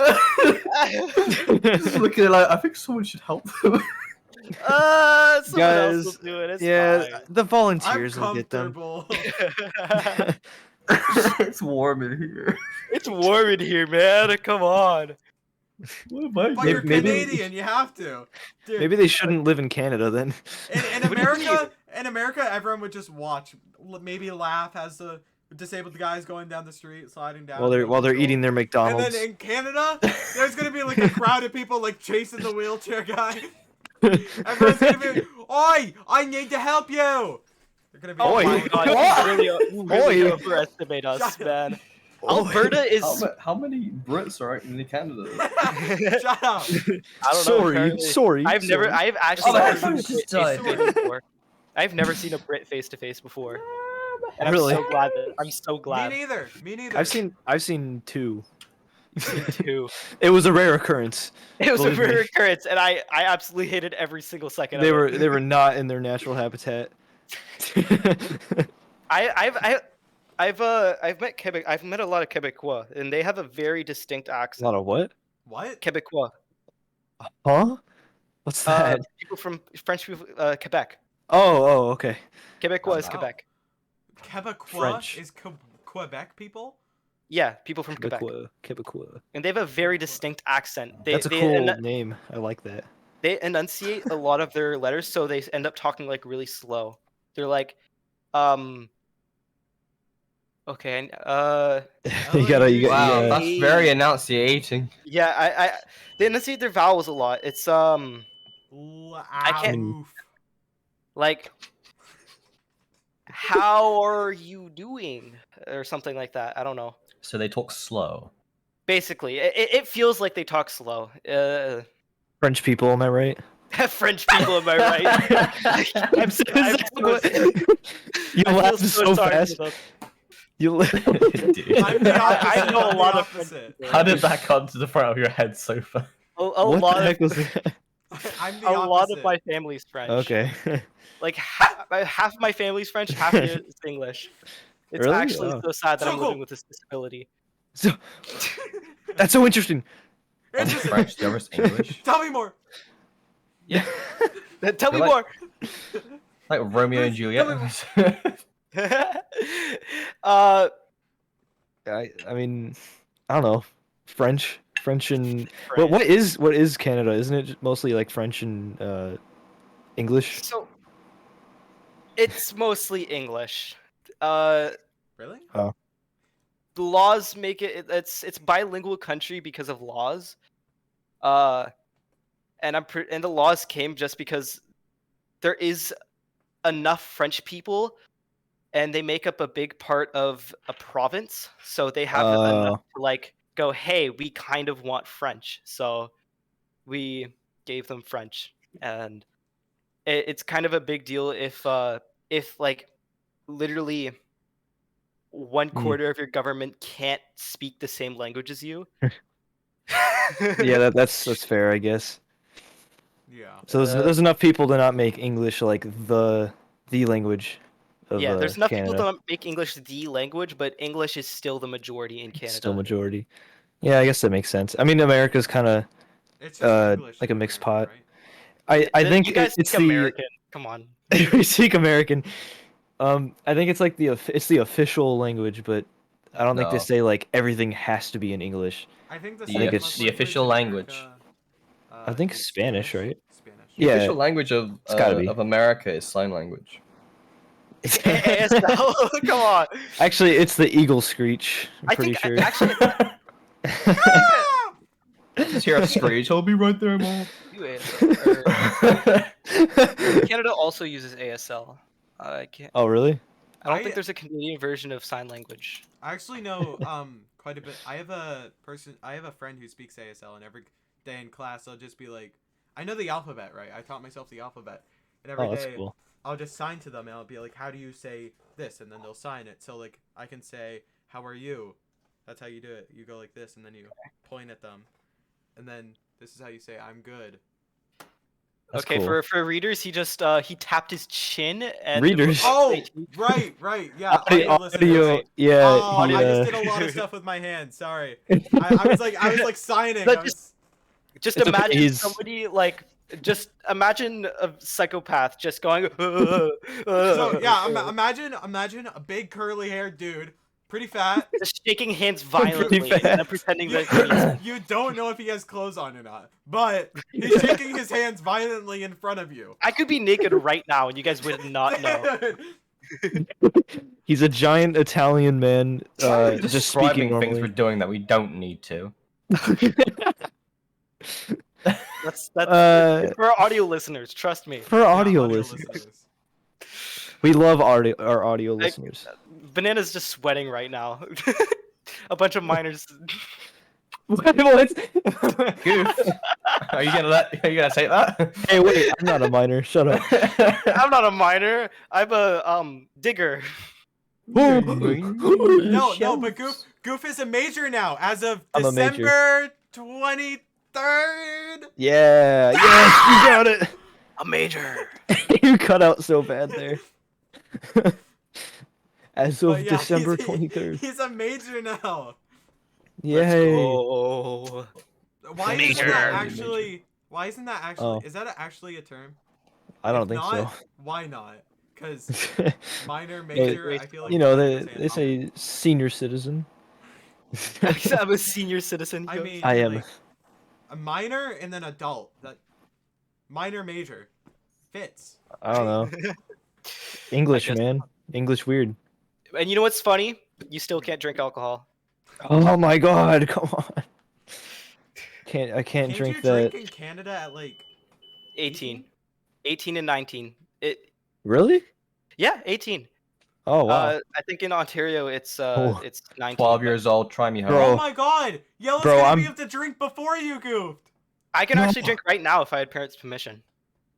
Just looking at it like, I think someone should help them. Someone Guys, else will do it. It's yeah, fine. the I'm volunteers will get them. comfortable. It's warm in here. It's warm in here, man. Come on. What am I But doing? you're Canadian, you have to. Dude, Maybe they shouldn't live in Canada then. in America, everyone would just watch, maybe laugh as the disabled guys going down the street, sliding down. While they're eating their And McDonald's. then in Canada, there's gonna be like a crowd of people like chasing the wheelchair guy. Everyone's gonna be, oi! I need to help you. They're gonna be. Oh Oi. my god, you really overestimate us, man. Alberta is. How many Brits are out in Canada? Shut up. I don't know. Apparently. Sorry. I've actually Oh, my never phone seen a just Brit died. face-to-face before. I've never seen a Brit face to face before. And Really? I'm so glad. Me neither. Me neither. I've seen two. Too. It was a rare occurrence. It was a Believe me. rare occurrence, and I absolutely hated every single second They of were it. not in their natural habitat. I've met Quebec. I've met a lot of Quebecois, and they have a very distinct A accent. lot of what? What? Quebecois. Huh? What's that? People from French people, Quebec. Oh, okay. Quebecois is wow. Quebec. Quebecois French. is Quebec people? Yeah, people from Quebec, Quebecois. and they have a very distinct accent. That's a cool name. I like that. They enunciate a lot of their letters, so they end up talking like really slow. They're like, okay, you gotta. Wow, Yeah. that's very enunciating. yeah, they enunciate their vowels a lot. It's I can't- Oof. like, how are you doing, or something like that. I don't know. So they talk slow. Basically, it feels like they talk slow. French people, am I right? French people, am I right? You I feel laughed so sorry fast. for them. You. Dude. I'm the opposite. I know a I'm the lot of opposite. How did that come to the front of your head so far? A What lot the heck of was that? I'm the a opposite. lot of my family's French. Okay. Like half of my family's French, half is English. It's Really? actually Oh. so sad that So I'm cool. living with this disability. So that's so interesting. One's Interesting. French, the other's English. Tell me more. Yeah. Tell me You're more. Like Romeo and Juliet. I mean, I don't know. French and what is Canada? Isn't it just mostly like French and English? So it's mostly English. Really? The laws make it's bilingual country because of laws. And the laws came just because there is enough French people, and they make up a big part of a province, so they have enough to like go, hey, we kind of want French, so we gave them French, and it's kind of a big deal if like literally 1/4 of your government can't speak the same language as you. Yeah, that's fair, I guess. Yeah. So there's enough people to not make English like the language of Yeah, there's enough Canada. people to not make English the language, but English is still the majority in Canada. Still majority. Yeah, I guess that makes sense. I mean, America's kind of It's just English like a in mixed America, pot. right? I think you guys it's speak the American. Come on. we speak American. I think it's like it's the official language, but I don't think they No. say like everything has to be in English. I think The second it's- most the language official in language. America, I think is Spanish, right? Spanish. Yeah, official language of it's gotta be. of America is sign language. ASL. Come on. Actually, it's the eagle screech. I'm I pretty think sure. actually Ah! Just hear a screech. I'll be right there, mom. do ASL. Canada also uses ASL. I can't. Oh, really? I don't I- think there's a Canadian version of sign language. I actually know quite a bit. I have a friend who speaks ASL, and every day in class I'll just be like, I know the alphabet, right? I taught myself the alphabet, and every Oh, that's day cool. I'll just sign to them, and I'll be like, how do you say this? And then they'll sign it. So like I can say, how are you? That's how you do it. You go like this, and then you point at them, and then this is how you say, I'm good. That's Okay, cool. for readers, he just he tapped his chin and Readers? Oh, right, yeah. Audio, listeners. yeah. Oh, audio- I just did a lot of stuff with my hands. Sorry. I was like signing. But I was... Just It's okay, imagine he's- somebody like just imagine a psychopath just going. So yeah, imagine a big curly haired dude, pretty fat. Just shaking hands violently fat. and then pretending that You don't know if he has clothes on or not, but he's shaking his hands violently in front of you. I could be naked right now and you guys would not know. He's a giant Italian man, just speaking Describing things we're normally. doing that we don't need to. That's Uh, for our audio listeners. Trust me. For Yeah, audio listeners, we love our audio Like- listeners. Banana's just sweating right now. A bunch of minors. What? Goof. Are you gonna say that? Hey, wait! I'm not a minor. Shut up. I'm not a minor. I'm a digger. No, but Goof is a major now as of I'm a major. December 23rd. Yeah, yes, you got it. A major. You cut out so bad there. As of But yeah, December he's- 23rd. He's a major now. Yay! Oh. Why isn't Major. that actually? Why isn't that actually? Oh. Is that actually a term? I don't If think not, Why not? Because so. minor, major, I feel like You know, they're they say senior citizen. I'm a senior citizen. I yo. mean, I am. like, a minor and then adult. That minor, major fits. I don't know. English, guess- man. English weird. And you know what's funny? You still can't drink alcohol. Oh my god, come on. I can't Can't drink you that. drink in Canada at like 18. 18 and 19. Really? Yeah, 18. Oh wow. I think in Ontario it's Oh. it's 19. 12 years old, try me hard. Bro. Oh my god! Yellow's Bro, gonna be I'm- able to drink before you goofed. I can No. actually drink right now if I had parents' permission.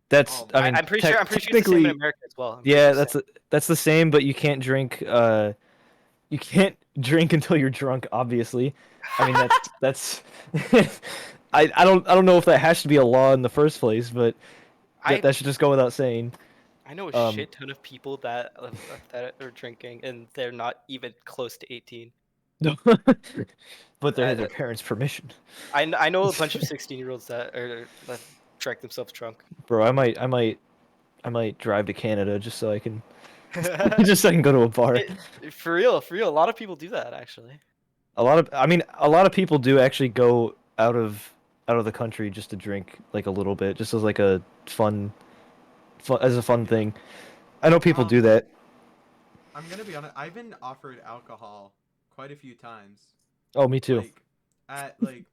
That's Oh, I mean I'm pretty sure it's the same technically in America as well. I'm pretty yeah, sure it's that's the same, but you can't drink you can't drink until you're drunk, obviously. I mean that's I don't know if that has to be a law in the first place, but I- that should just go without saying. I know a um, shit ton of people that are drinking and they're not even close to 18. No. But they have their parents' permission. I know a bunch of 16-year-olds that drank themselves drunk. Bro, I might drive to Canada just so I can just so I can go to a bar. For real, a lot of people do that actually. A lot of people do actually go out of the country just to drink like a little bit, just as like a fun thing. I know people do that. I'm gonna be honest. I've been offered alcohol quite a few times. Oh, me too. Like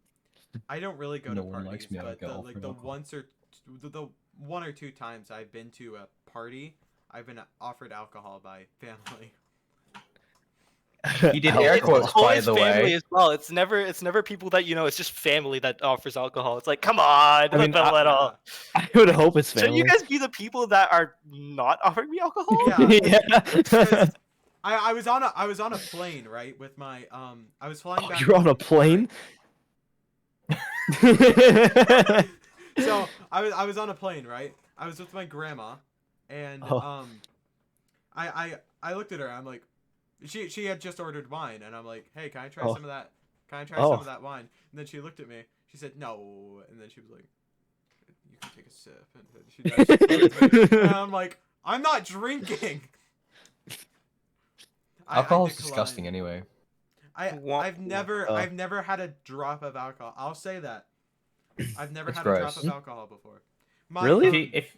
I don't really go No to one parties, likes me, I but get the offered alcohol. the one or two times I've been to a party, I've been offered alcohol by family. He did air It's quotes, by always the family way. as well. It's never people that you know. It's just family that offers alcohol. It's like, come on, I mean, live a little. I would hope it's Should family. you guys be the people that are not offering me alcohol? Yeah. Yeah. I was on a plane, right, with my I was flying back. You're on a home, plane? right? So I was on a plane, right? I was with my grandma, and Oh. I looked at her. I'm like, she had just ordered wine, and I'm like, hey, can I try Oh. some of that? Can I try Oh. some of that wine? And then she looked at me. She said no, and then she was like, you can take a sip. And then she does. And I'm like, I'm not drinking. Alcohol is decline. disgusting anyway. I've never had a drop of alcohol. I'll say that. I've never It's had a drop gross. of alcohol before. My, Really? If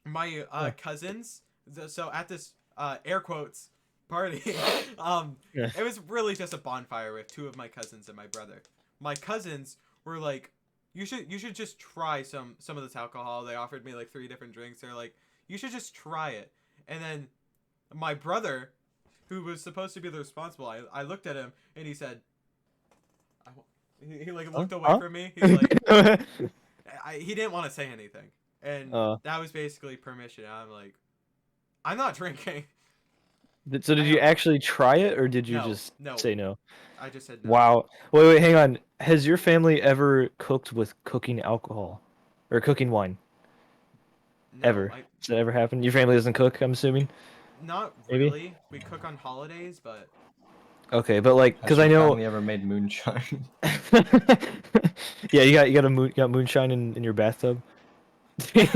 my cousins. So at this air quotes party, Yeah. it was really just a bonfire with two of my cousins and my brother. My cousins were like, you should just try some of this alcohol. They offered me like 3 different drinks. They're like, you should just try it. And then my brother, who was supposed to be the responsible, I looked at him and he said, he like looked away from me. He's like, he didn't want to say anything, and that was basically permission. I'm like, I'm not drinking. So did you actually try it, or did you No, just no. say no? I just said no. Wow. Wait, hang on. Has your family ever cooked with cooking alcohol, or cooking wine? No, Ever? Does that ever happen? Your family doesn't cook, I'm assuming. Not Maybe? really. We cook on holidays, but Okay, but like, has because your I know. family ever made moonshine? Yeah, you got moonshine in your bathtub. In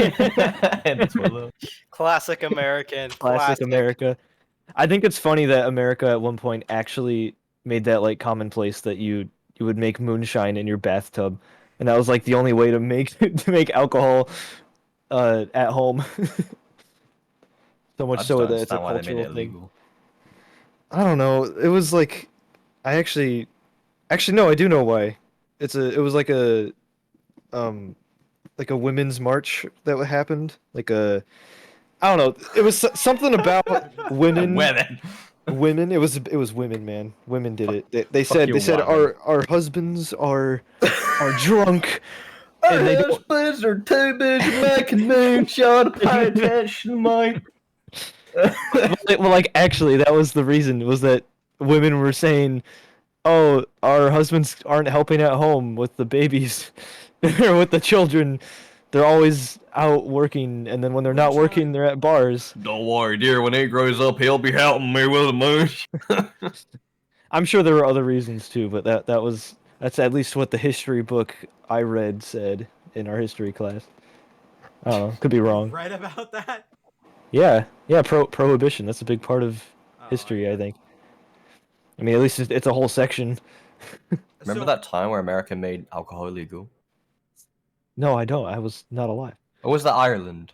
the toilet. Classic American. Classic America. I think it's funny that America at one point actually made that like commonplace that you would make moonshine in your bathtub, and that was like the only way to make alcohol at home. So I much just so don't that it's a understand why they made cultural it thing. illegal. I don't know. It was like I actually no, I do know why. It was like a women's march that happened. Like a I don't know. It was something about women. Women. Women. It was women, man. Women did it. They Fuck said you, women. our husbands are drunk. Our And they don't- husbands are too busy making moonshine to pay attention, mate. well, like actually, that was the reason. Was that women were saying, "Oh, our husbands aren't helping at home with the babies or with the children. They're always out working, and then when they're not working, they're at bars." Don't worry, dear. When he grows up, he'll be helping me with the moonshine. I'm sure there were other reasons too, but that's at least what the history book I read said in our history class. I don't know, could be wrong. read about that. Yeah, prohibition. That's a big part of history, I think. I mean, at least it's a whole section. Remember that time where America made alcohol illegal? No, I don't. I was not alive. Or was that Ireland?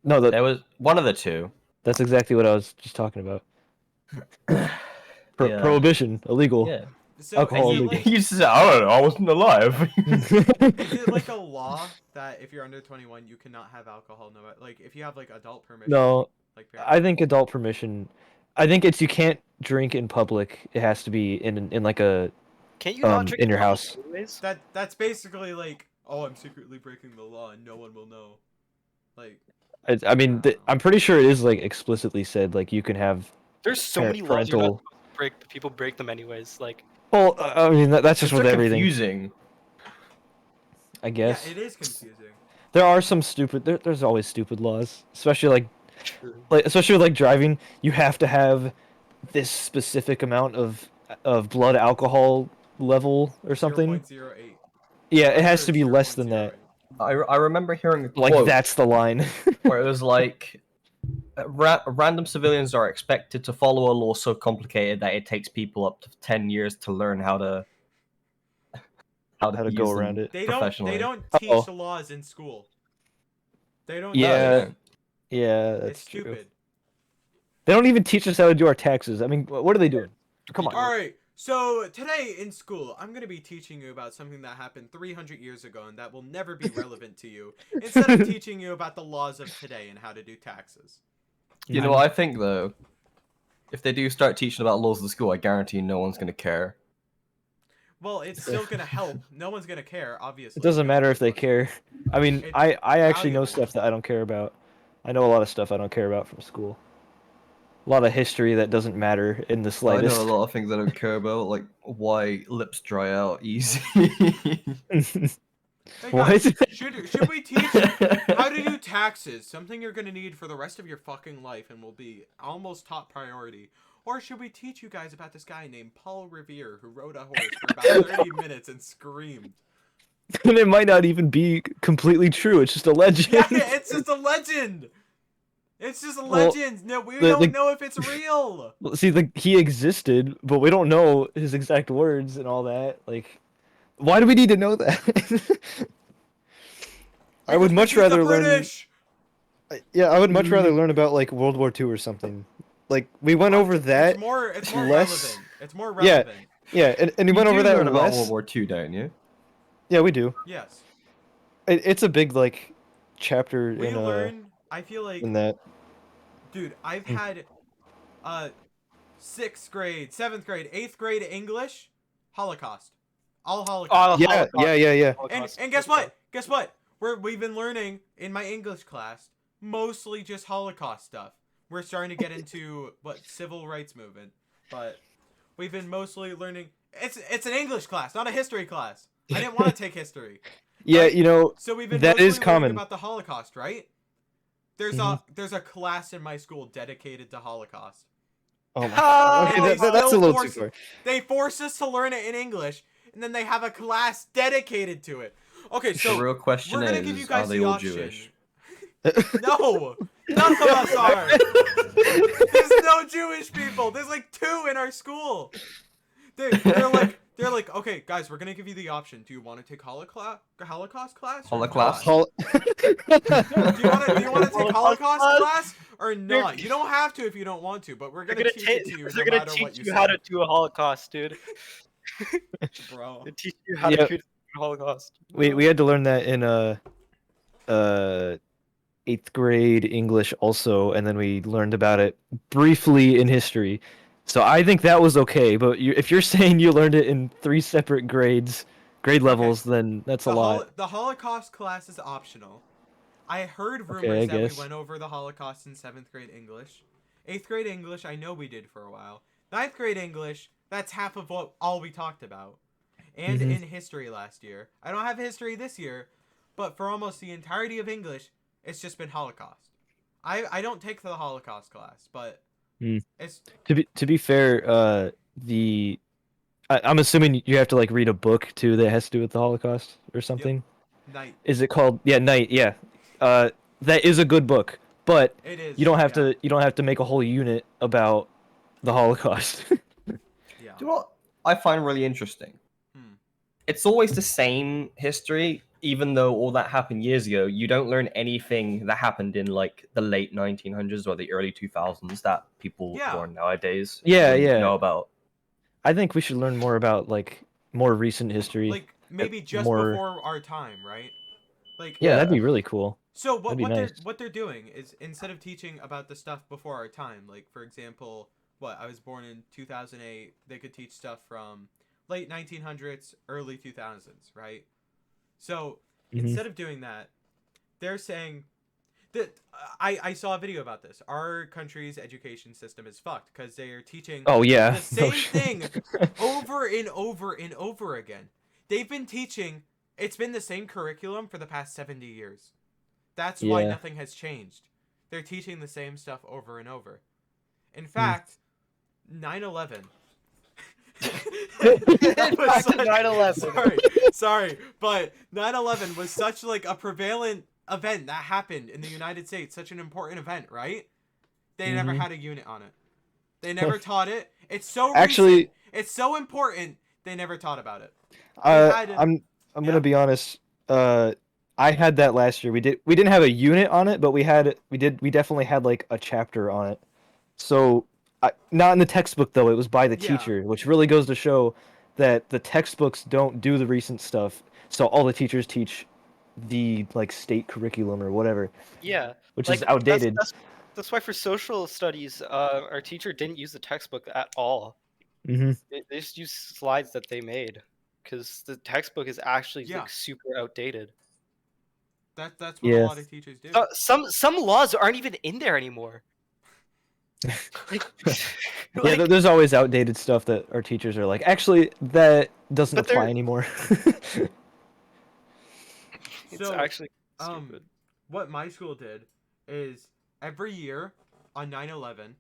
No, There was one of the two. that's exactly what I was just talking about. Yeah. Prohibition, illegal. Yeah. So Alcohol is it illegal. like, You said, I don't know, I wasn't alive. is it like a law that if you're under 21, you cannot have alcohol? No, like if you have like adult permission. No, Like I think adult permission. I think it's you can't drink in public. It has to be in like a Can't you not drink in your public house. anyways? that's basically like, oh, I'm secretly breaking the law and no one will know. Like, I mean, I'm pretty sure it is like explicitly said like you can have. There's so many laws you're not supposed to break, but people break them anyways. Like, Well, I mean that's just It's with so everything. confusing. I guess yeah, it is confusing. there are some stupid. There's always stupid laws, especially true. especially with like driving. You have to have this specific amount of blood alcohol level or something. 0.08. Yeah, it has to be less than that. I remember hearing a Like quote that's the line. where it was like, random civilians are expected to follow a law so complicated that it takes people up to 10 years to learn how to How to use go them around it. They professionally. don't teach Uh-oh. the laws in school. They don't. Yeah. teach. Yeah, that's It's true. stupid. They don't even teach us how to do our taxes. I mean, what are they doing? Come on. All right. So today in school, I'm going to be teaching you about something that happened 300 years ago and that will never be relevant to you. Instead of teaching you about the laws of today and how to do taxes. You know what I think though? If they do start teaching about laws in school, I guarantee no one's gonna care. Well, it's still going to help. No one's going to care, obviously. It doesn't matter if they care. I mean, It's I actually know valuable. stuff that I don't care about. I know a lot of stuff I don't care about from school. A lot of history that doesn't matter in the I slightest. know a lot of things I don't care about, like why lips dry out easy. Hey What? guys, should we teach how to do taxes? Something you're going to need for the rest of your fucking life and will be almost top priority. Or should we teach you guys about this guy named Paul Revere who rode a horse for about 30 minutes and screamed? And it might not even be completely true. It's just a legend. Yeah, it's just a legend. It's just a Well, legend. No, we don't know if it's real. Well, see, he existed, but we don't know his exact words and all that. Like, why do we need to know that? I would much Because he's the rather learn. British! Yeah, I would much rather learn about like World War II or something. Like we went over that. It's more less- relevant. It's more Yeah. relevant. Yeah, and we You went over do that learn about less. World War II, don't you? Yeah, we do. Yes. It's a big like chapter We in learn, I feel like, that. dude, I've had 6th grade, 7th grade, 8th grade English, Holocaust. All Holocaust. Yeah, Holocaust. yeah. Holocaust. And guess what? Guess what? We've been learning in my English class mostly just Holocaust stuff. We're starting to get into civil rights movement, but we've been mostly learning. It's an English class, not a history class. I didn't want to take history. Yeah, Right? you know, So we've been that mostly is common. learning about the Holocaust, right? There's a class in my school dedicated to Holocaust. Oh my. Ah, Okay, they that's a still little force- too far. They force us to learn it in English, and then they have a class dedicated to it. Okay, so the real question we're gonna give you is, guys are they the all option. Jewish? No, none of us are. There's no Jewish people. There's like 2 in our school. They're like, okay, guys, we're gonna give you the option. Do you want to take Holocaust class? or Holocaust? not? Do you want to take Holocaust Holocaust class? class or not? You don't have to if you don't want to, but we're They're gonna gonna teach it to you they're no gonna matter what teach you you say, how to do a Holocaust, dude. bro. They teach you how Yep. to do a Holocaust. We had to learn that in 8th grade English also, and then we learned about it briefly in history. So I think that was okay. But if you're saying you learned it in 3 separate grade levels, then that's a lot. The Holocaust class is optional. I heard Okay, rumors I that we guess. went over the Holocaust in 7th grade English. 8th grade English, I know we did for a while. 9th grade English, that's half of all we talked about. And Mhm. in history last year. I don't have history this year, but for almost the entirety of English, it's just been Holocaust. I don't take the Holocaust class, but it's To be fair, I'm assuming you have to like read a book too that has to do with the Holocaust or something. night. Is it called? Yeah, Night. Yeah. That is a good book, but It is. you don't have to make a whole unit about the Holocaust. Yeah. Do you know what I find really interesting? Hmm. It's always the same history, even though all that happened years ago. You don't learn anything that happened in like the late 1900s or the early 2000s that people Yeah. born nowadays Yeah, wouldn't yeah. know about. I think we should learn more about like more recent history. Like maybe just more- before our time, right? Like Yeah, that'd Yeah. be really cool. So That'd be nice. what they're doing is instead of teaching about the stuff before our time, like for example, I was born in 2008, they could teach stuff from late 1900s, early 2000s, right? So Mhm. instead of doing that, they're saying that I saw a video about this. Our country's education system is fucked because they are teaching Oh yeah. the same No shit. thing over and over and over again. They've been teaching. It's been the same curriculum for the past 70 years. That's why Yeah. nothing has changed. They're teaching the same stuff over and over. In fact, 9/11. Back to 9/11. Sorry, but 9/11 was such like a prevalent event that happened in the United States, such an important event, right? They never Mhm. had a unit on it. They never taught it. It's so Actually- recent. It's so important. They never taught about it. had- I'm yeah. gonna be honest. I had that last year. We didn't have a unit on it, but we definitely had like a chapter on it. So not in the textbook though. It was by the Yeah. teacher, which really goes to show that the textbooks don't do the recent stuff. So all the teachers teach the like state curriculum or whatever, Yeah, which like is outdated. That's why for social studies, our teacher didn't use the textbook at all. Hmm. They just used slides that they made because the textbook is actually Yeah. like super outdated. That's what Yeah. a lot of teachers do. Some laws aren't even in there anymore. Like, Yeah, there's always outdated stuff that our teachers are like, actually, that doesn't But they're- apply anymore. it's So, actually um, stupid. what my school did is every year on 9/11,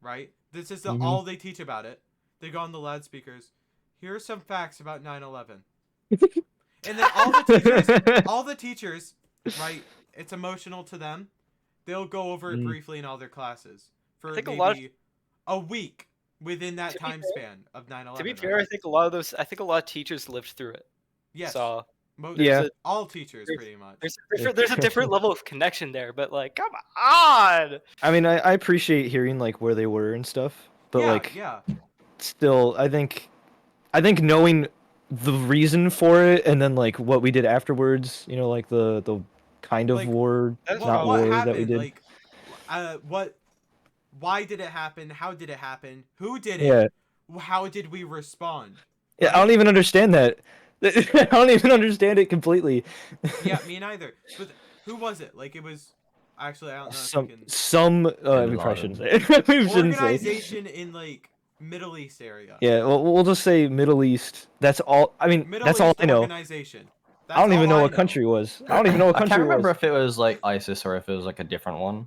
right? This is Mhm. all they teach about it. They go on the loudspeakers. Here are some facts about 9/11. And then all the teachers, right? It's emotional to them. They'll go over it Mm. briefly in all their classes for think a maybe lot of- a week within that To be time fair- span of 9/11. To be fair, I think a lot of teachers lived through it. yes. So Yeah. All teachers there's- pretty much. There's a different level of connection there, but like, come on. I mean, I appreciate hearing like where they were and stuff, but yeah, like yeah. still, I think knowing the reason for it and then like what we did afterwards, you know, like the kind of Like, war, That's not what war happened? that we did. Like, why did it happen? How did it happen? Who did it? Yeah. How did we respond? Yeah, I don't even understand that. I don't even understand it completely. Yeah, me neither. But who was it? Like, it was actually I don't know. Some If we can... some Bin we probably Laden. shouldn't say it. We shouldn't say. organization in like Middle East area. Yeah, well, we'll just say Middle East. That's all. I mean, Middle that's East all I know. organization. I don't That's even all know I what country it was. I don't even know what I country can't it remember was. if it was like ISIS or if it was like a different one.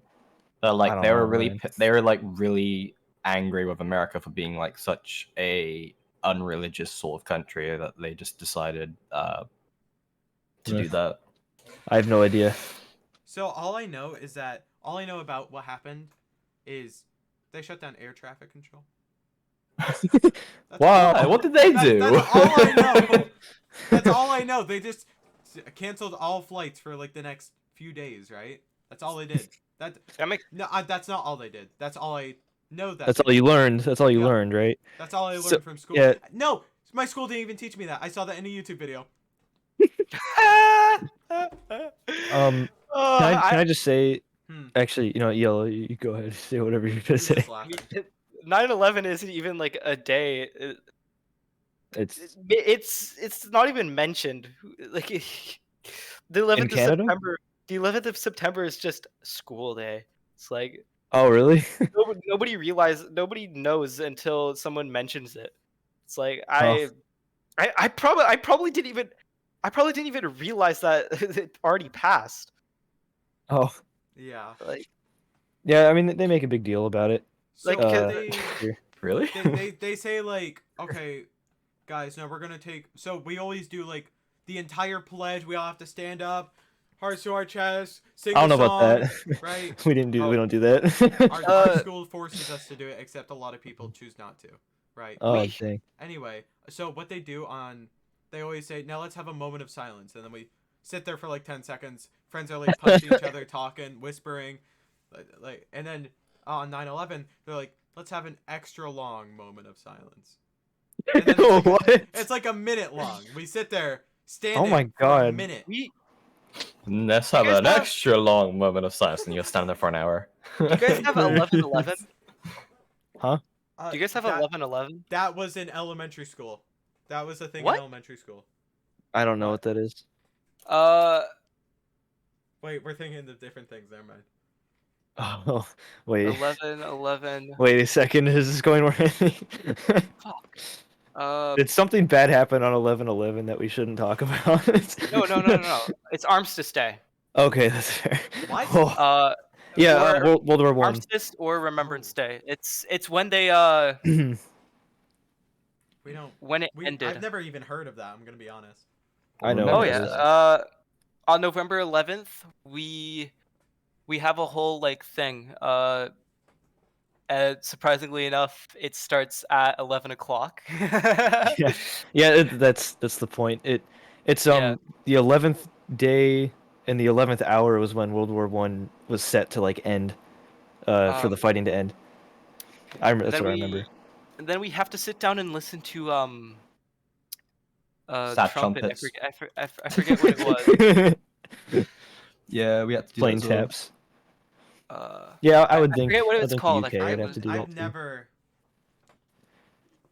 But I like don't they were know, really man. they were like really angry with America for being like such a unreligious sort of country that they just decided to Yeah. do that. I have no idea. So all I know about what happened is they shut down air traffic control. That's Wow. all- What did they do? That's all I know. That's all I know. They just canceled all flights for like the next few days, right? That's all they did. That makes No, that's not all they did. That's all I know. That's all you learned. That's all you Yeah. learned, right? That's all I learned So- from school. yeah. No, my school didn't even teach me that. I saw that in a YouTube video. Can I just say? Hmm. Actually, you know, Yellow, you go ahead. Say whatever you're gonna You're say. just laughing. 9/11 isn't even like a day. It's It's not even mentioned. Like the 11th of Canada? September. The 11th of September is just school day. It's like oh really? nobody knows until someone mentions it. It's like Oh. I probably didn't even realize that it already passed. Oh Yeah. Like yeah. I mean, they make a big deal about it. So Like, Really? they say like, okay, guys, no, we're gonna take. So we always do like the entire pledge. We all have to stand up, hearts to our chest, sing I don't the know song, about that. right? We didn't do. Oh. We don't do that. Our school forces us to do it, except a lot of people choose not to, right? oh We- dang. Anyway, so what they do they always say, now let's have a moment of silence, and then we sit there for like 10 seconds. Friends are like punching each other, talking, whispering, and then on 9/11, they're like, let's have an extra long moment of silence. And then What? it's like a minute long. We sit there Oh standing my for a God. minute. Let's have guys an have- extra long moment of silence, and you're standing there for an hour. you guys have 11/11? Huh? Do you guys have that, 11/11? That was in elementary school. That was a thing What? in elementary school. I don't know what that is. Wait, we're thinking of different things. Never mind. Oh wait. 11/11. Wait a second. Is this going right? Did something bad happen on 11/11 that we shouldn't talk about? No. It's Armistice Day. Okay, that's fair. What? Oh, yeah, or World War One. Armistice or Remembrance Day. It's when they We don't. when it I've ended. never even heard of that. I'm gonna be honest. I know. Oh what yeah. that is. On November 11th, we have a whole like thing. Surprisingly enough, it starts at 11 o'clock. Yeah, yeah. That's the point. It's Yeah. the 11th day and the 11th hour was when World War One was set to like end, for the fighting to end. That's then what I remember. And then we have to sit down and listen to Sad trumpet. trumpets. I forget what it was. Yeah, we had to do Playing that as well. taps. Yeah, Yeah, I would think. forget what I it's think called. UK would have to do that I've too. never.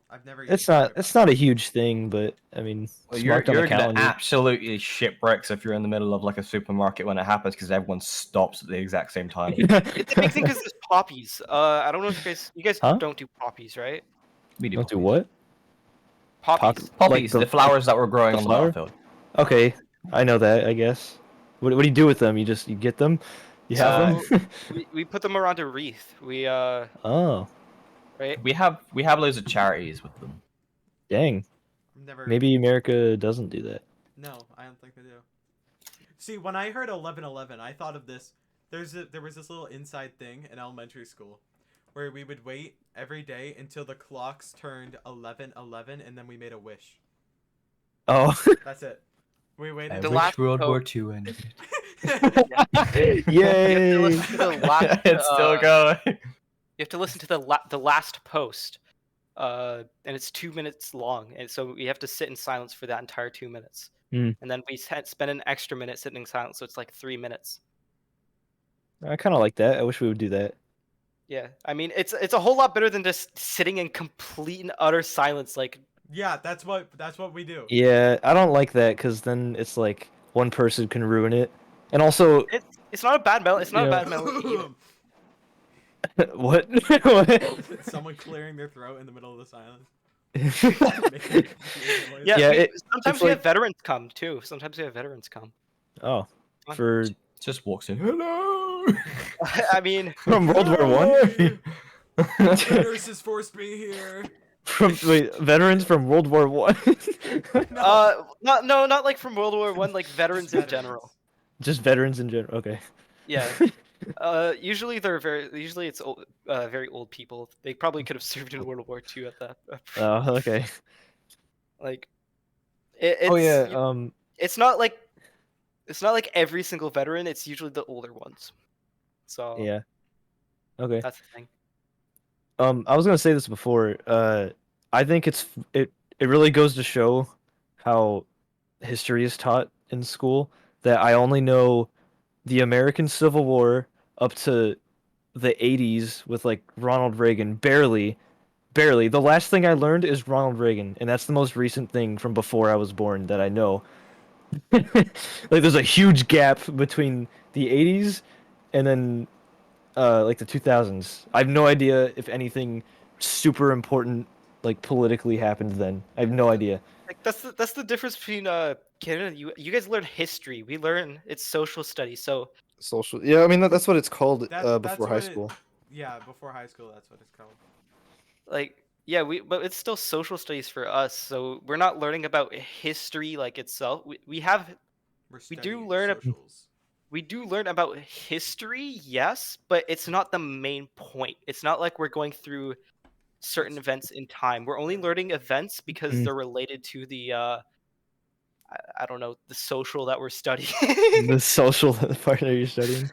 I've never. It's even heard not. about It's not a huge thing, but I mean, Well, it's you're marked on the gonna calendar. absolutely shipwrecks if you're in the middle of like a supermarket when it happens because everyone stops at the exact same time. It's a big thing because there's poppies. I don't know if you guys Huh? don't do poppies, right? We do Don't do poppies. what? Poppies. Poppies, Like the flowers that were growing the on the flower? battlefield. Okay, I know that. I guess. What do you do with them? You get them. You have them. We put them around a wreath. We Oh, right. We have loads of charities with them. dang. I've never. Maybe America doesn't do that. No, I don't think they do. See, when I heard 11/11, I thought of this. There was this little inside thing in elementary school, where we would wait every day until the clocks turned 11:11, and then we made a wish. Oh, That's it. We waited. The Which last World post- War II ended? You have to Yay! listen to the last. It's still going. You have to listen to the last post, and it's 2 minutes long, and so we have to sit in silence for that entire 2 minutes, Mm. and then we spend an extra minute sitting in silence, so it's like 3 minutes. I kind of like that. I wish we would do that. Yeah, I mean it's a whole lot better than just sitting in complete and utter silence. Like Yeah, that's what we do. Yeah, I don't like that because then it's like one person can ruin it, and also it's not a bad melody. It's not a Yeah. bad melody either. what? What? Someone clearing their throat in the middle of the silence. Yeah, Yeah, sometimes it's we like- have veterans come too. Sometimes we have veterans come. Oh, for Just walks in. Hello. I mean, from World War One. The nurses forced me here. From veterans from World War One. not like from World War One, like veterans in general. Just veterans in general. Okay. Yeah. Usually it's old, very old people. They probably could have served in World War II at that. Oh, okay. Like, it's, Oh yeah. it's not like every single veteran. It's usually the older ones. So Yeah. Okay. that's the thing. I was gonna say this before. I think it really goes to show how history is taught in school that I only know the American Civil War up to the 80s with like Ronald Reagan, barely. The last thing I learned is Ronald Reagan, and that's the most recent thing from before I was born that I know. Like there's a huge gap between the 80s and then like the 2000s. I have no idea if anything super important like politically happened then. I have no idea. Like that's the difference between Canada. You guys learn history. We learn it's social studies. So Social. Yeah, I mean that's what it's called That's before high what school. Yeah, before high school, that's what it's called. like yeah, but it's still social studies for us. So we're not learning about history like itself. We have We're We do studying learn socials. we do learn about history, yes, but it's not the main point. It's not like we're going through certain events in time. We're only learning events because they're related to the I don't know, the social that we're studying. The social part that you're studying.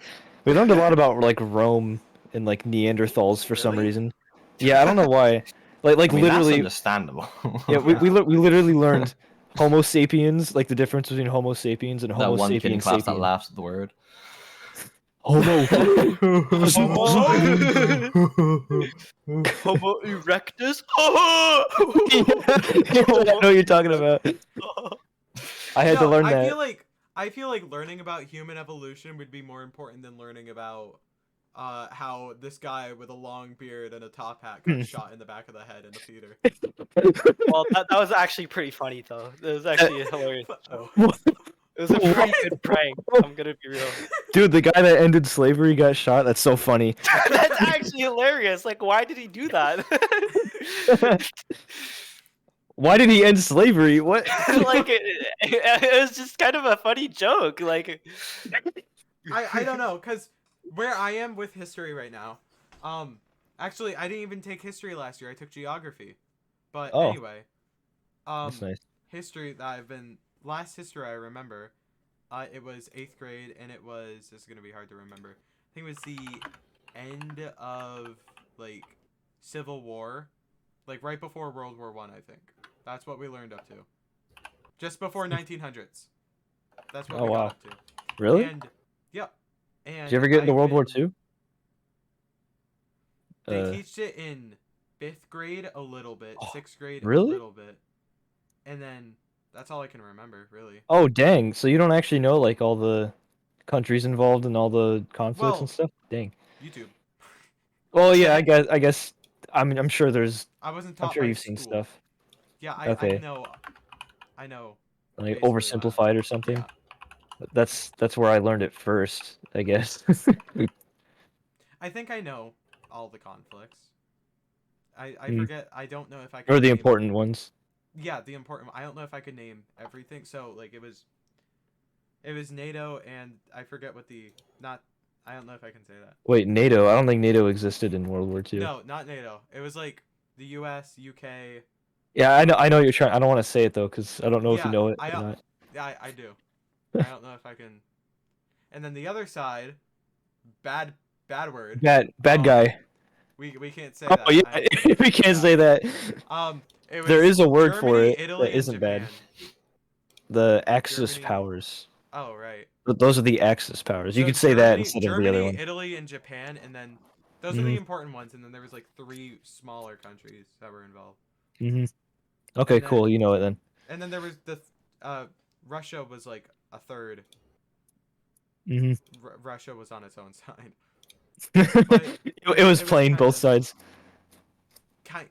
We learned a lot about like Rome and like Neanderthals for some Really? reason. Yeah, I don't know why. Like I mean, that's literally. understandable. Yeah, we literally learned Homo sapiens, like the difference between Homo sapiens and that Homo one kid in sapiens class that sapiens. laughs at the word. Homo. Homo erectus. I know what you're talking about. I had to learn that. I feel like learning about human evolution would be more important than learning about how this guy with a long beard and a top hat got shot in the back of the head in the theater. Well, that was actually pretty funny though. It was actually a hilarious show. It was a pretty good prank. I'm gonna be real. Dude, the guy that ended slavery got shot. That's so funny. That's actually hilarious. Like, why did he do that? Why did he end slavery? What? Like, it was just kind of a funny joke. Like, I don't know, cause where I am with history right now, actually I didn't even take history last year. I took geography, but Oh. anyway, That's nice. history that last history I remember, it was 8th grade, and this is gonna be hard to remember. I think it was the end of like Civil War, like right before World War I think. That's what we learned up to. Just before 1900s. That's what Oh, we wow. got up to. Really? And yep. And Did you ever get into I've World War been- II? They teach it in 5th grade a little bit, 6th grade really? a little bit, and then that's all I can remember, really. Oh, dang. So you don't actually know like all the countries involved and all the conflicts Well, and stuff? Dang. YouTube. Well, yeah, I guess. I mean, I'm sure there's. I wasn't I'm taught sure by you've seen school. stuff Yeah, Okay. I know. like basically oversimplified or something. Yeah. That's where I learned it first, I guess. I think I know all the conflicts. I Hmm. forget. I don't know if I could Or the name- important ones. Yeah, the important. I don't know if I could name everything. So like it was NATO, and I forget what the not. I don't know if I can say that. Wait, NATO? I don't think NATO existed in World War II. No, not NATO. It was like the U.S., UK. Yeah, I know what you're trying. I don't want to say it though, because I don't know if Yeah, you know it I- or not. I do. I don't know if I can. And then the other side, bad word. Bad Um, guy. We can't say Oh that. yeah, I- we can't yeah. say that. It was There is a word for Germany, it Italy, that isn't and bad. Japan. The Axis Germany. powers. Oh right. Those are the Axis powers. You So could say that Germany, instead of the Germany, other one. Italy, and Japan, and then those are the Mhm. important ones, and then there was like 3 smaller countries that were involved. Mhm. Okay, And cool. then- You know it then. And then there was Russia was like a third. Mhm. Russia was on its own side. It was playing kinda- both sides.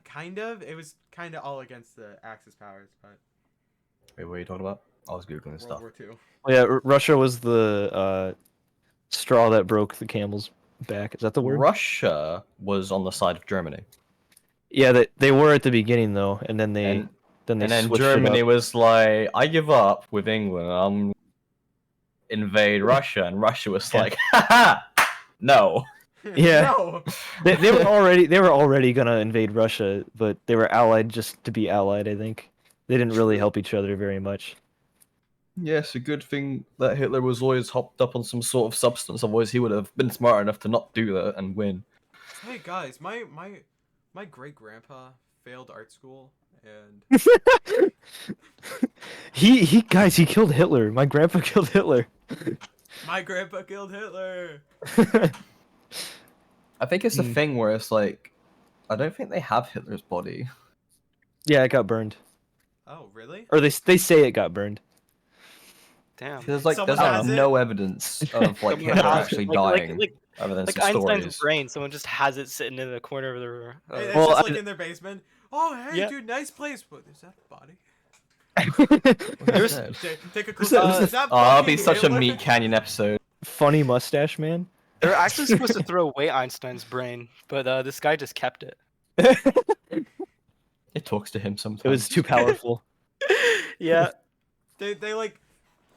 Kind of. It was kind of all against the Axis powers, but Wait, what are you talking about? I was googling World stuff. War II. Oh, yeah, Russia was the straw that broke the camel's back. Is that the word? Russia was on the side of Germany, Yeah, they were at the beginning though, and then they and then switched Germany it up. was like, "I give up with England. I'm invade Russia," and Russia was Yeah. like, "Haha, no." Yeah. No. They were already gonna invade Russia, but they were allied just to be allied. I think they didn't really help each other very much. Yes, a good thing that Hitler was always hopped up on some sort of substance. Otherwise, he would have been smart enough to not do that and win. Hey guys, my great grandpa failed art school, and He guys, he killed Hitler. My grandpa killed Hitler. my grandpa killed Hitler. I think it's a Hmm. thing where it's like, I don't think they have Hitler's body. Yeah, it got burned, Oh really? or they say it got burned. Damn. There's like Someone there's like has it? no evidence of like Someone Hitler has- actually like- dying, like- other than Like some Einstein's stories. brain, someone just has it sitting in the corner of the room. It's Well, just I- like in their basement. Oh hey Yeah. dude, nice place. What is that a body? There's- Take a Who's close that- look. who's Is that Oh, that'll be fucking such a Hitler? Meat Canyon episode. Funny mustache man. They're actually supposed to throw away Einstein's brain, but this guy just kept it. It talks to him sometimes. It was too powerful. Yeah. They like,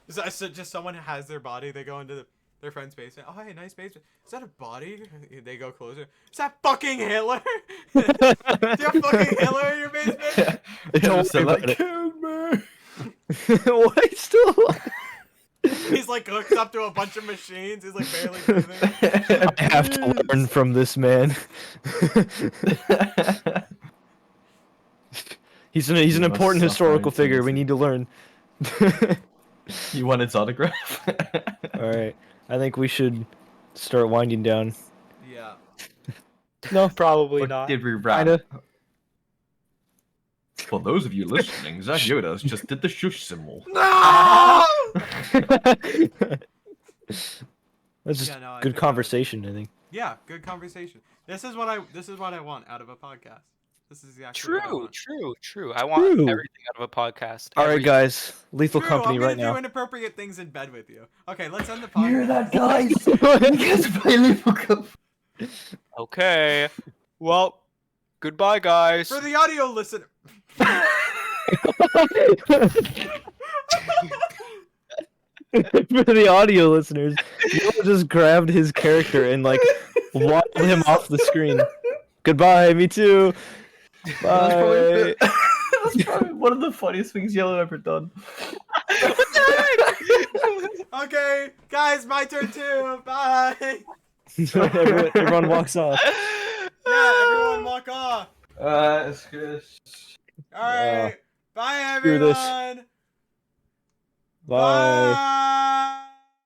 so just someone has their body. They go into their friend's basement. Oh hey, nice basement. Is that a body? They go closer. Is that fucking Hitler? Do you have fucking Hitler in your basement? Don't So, worry like, about it. killed me. What? Still? He's like hooked up to a bunch of machines. He's like barely breathing. I have to learn from this man. He's an You must important suffer historical figure. We infinity. need to learn. You want its autograph? All right, I think we should start winding down. Yeah. No, probably What not. did we wrap? Kinda. For those of you listening, ZACKYODAZ just did the shush symbol. No! That's just Yeah, no, I good think conversation, I think. Yeah, good conversation. This is what I want out of a podcast. This is exactly what I True, want. true. I want True. everything out of a podcast. All right, everything. guys. Lethal True, Company I'm gonna right do now. inappropriate things in bed with you. Okay, let's end the You podcast. hear that, guys? You guys play Lethal Company. Okay. Well, goodbye, guys. For the audio listener. For the audio listeners, you just grabbed his character and like waddled him off the screen. Goodbye, me too. Bye. That's probably one of the funniest things Yellow ever done. Okay, guys, my turn too. Bye. everyone walks off. Yeah, everyone walk off. It's good. All right. Bye, Screw this. everyone. Bye. Bye.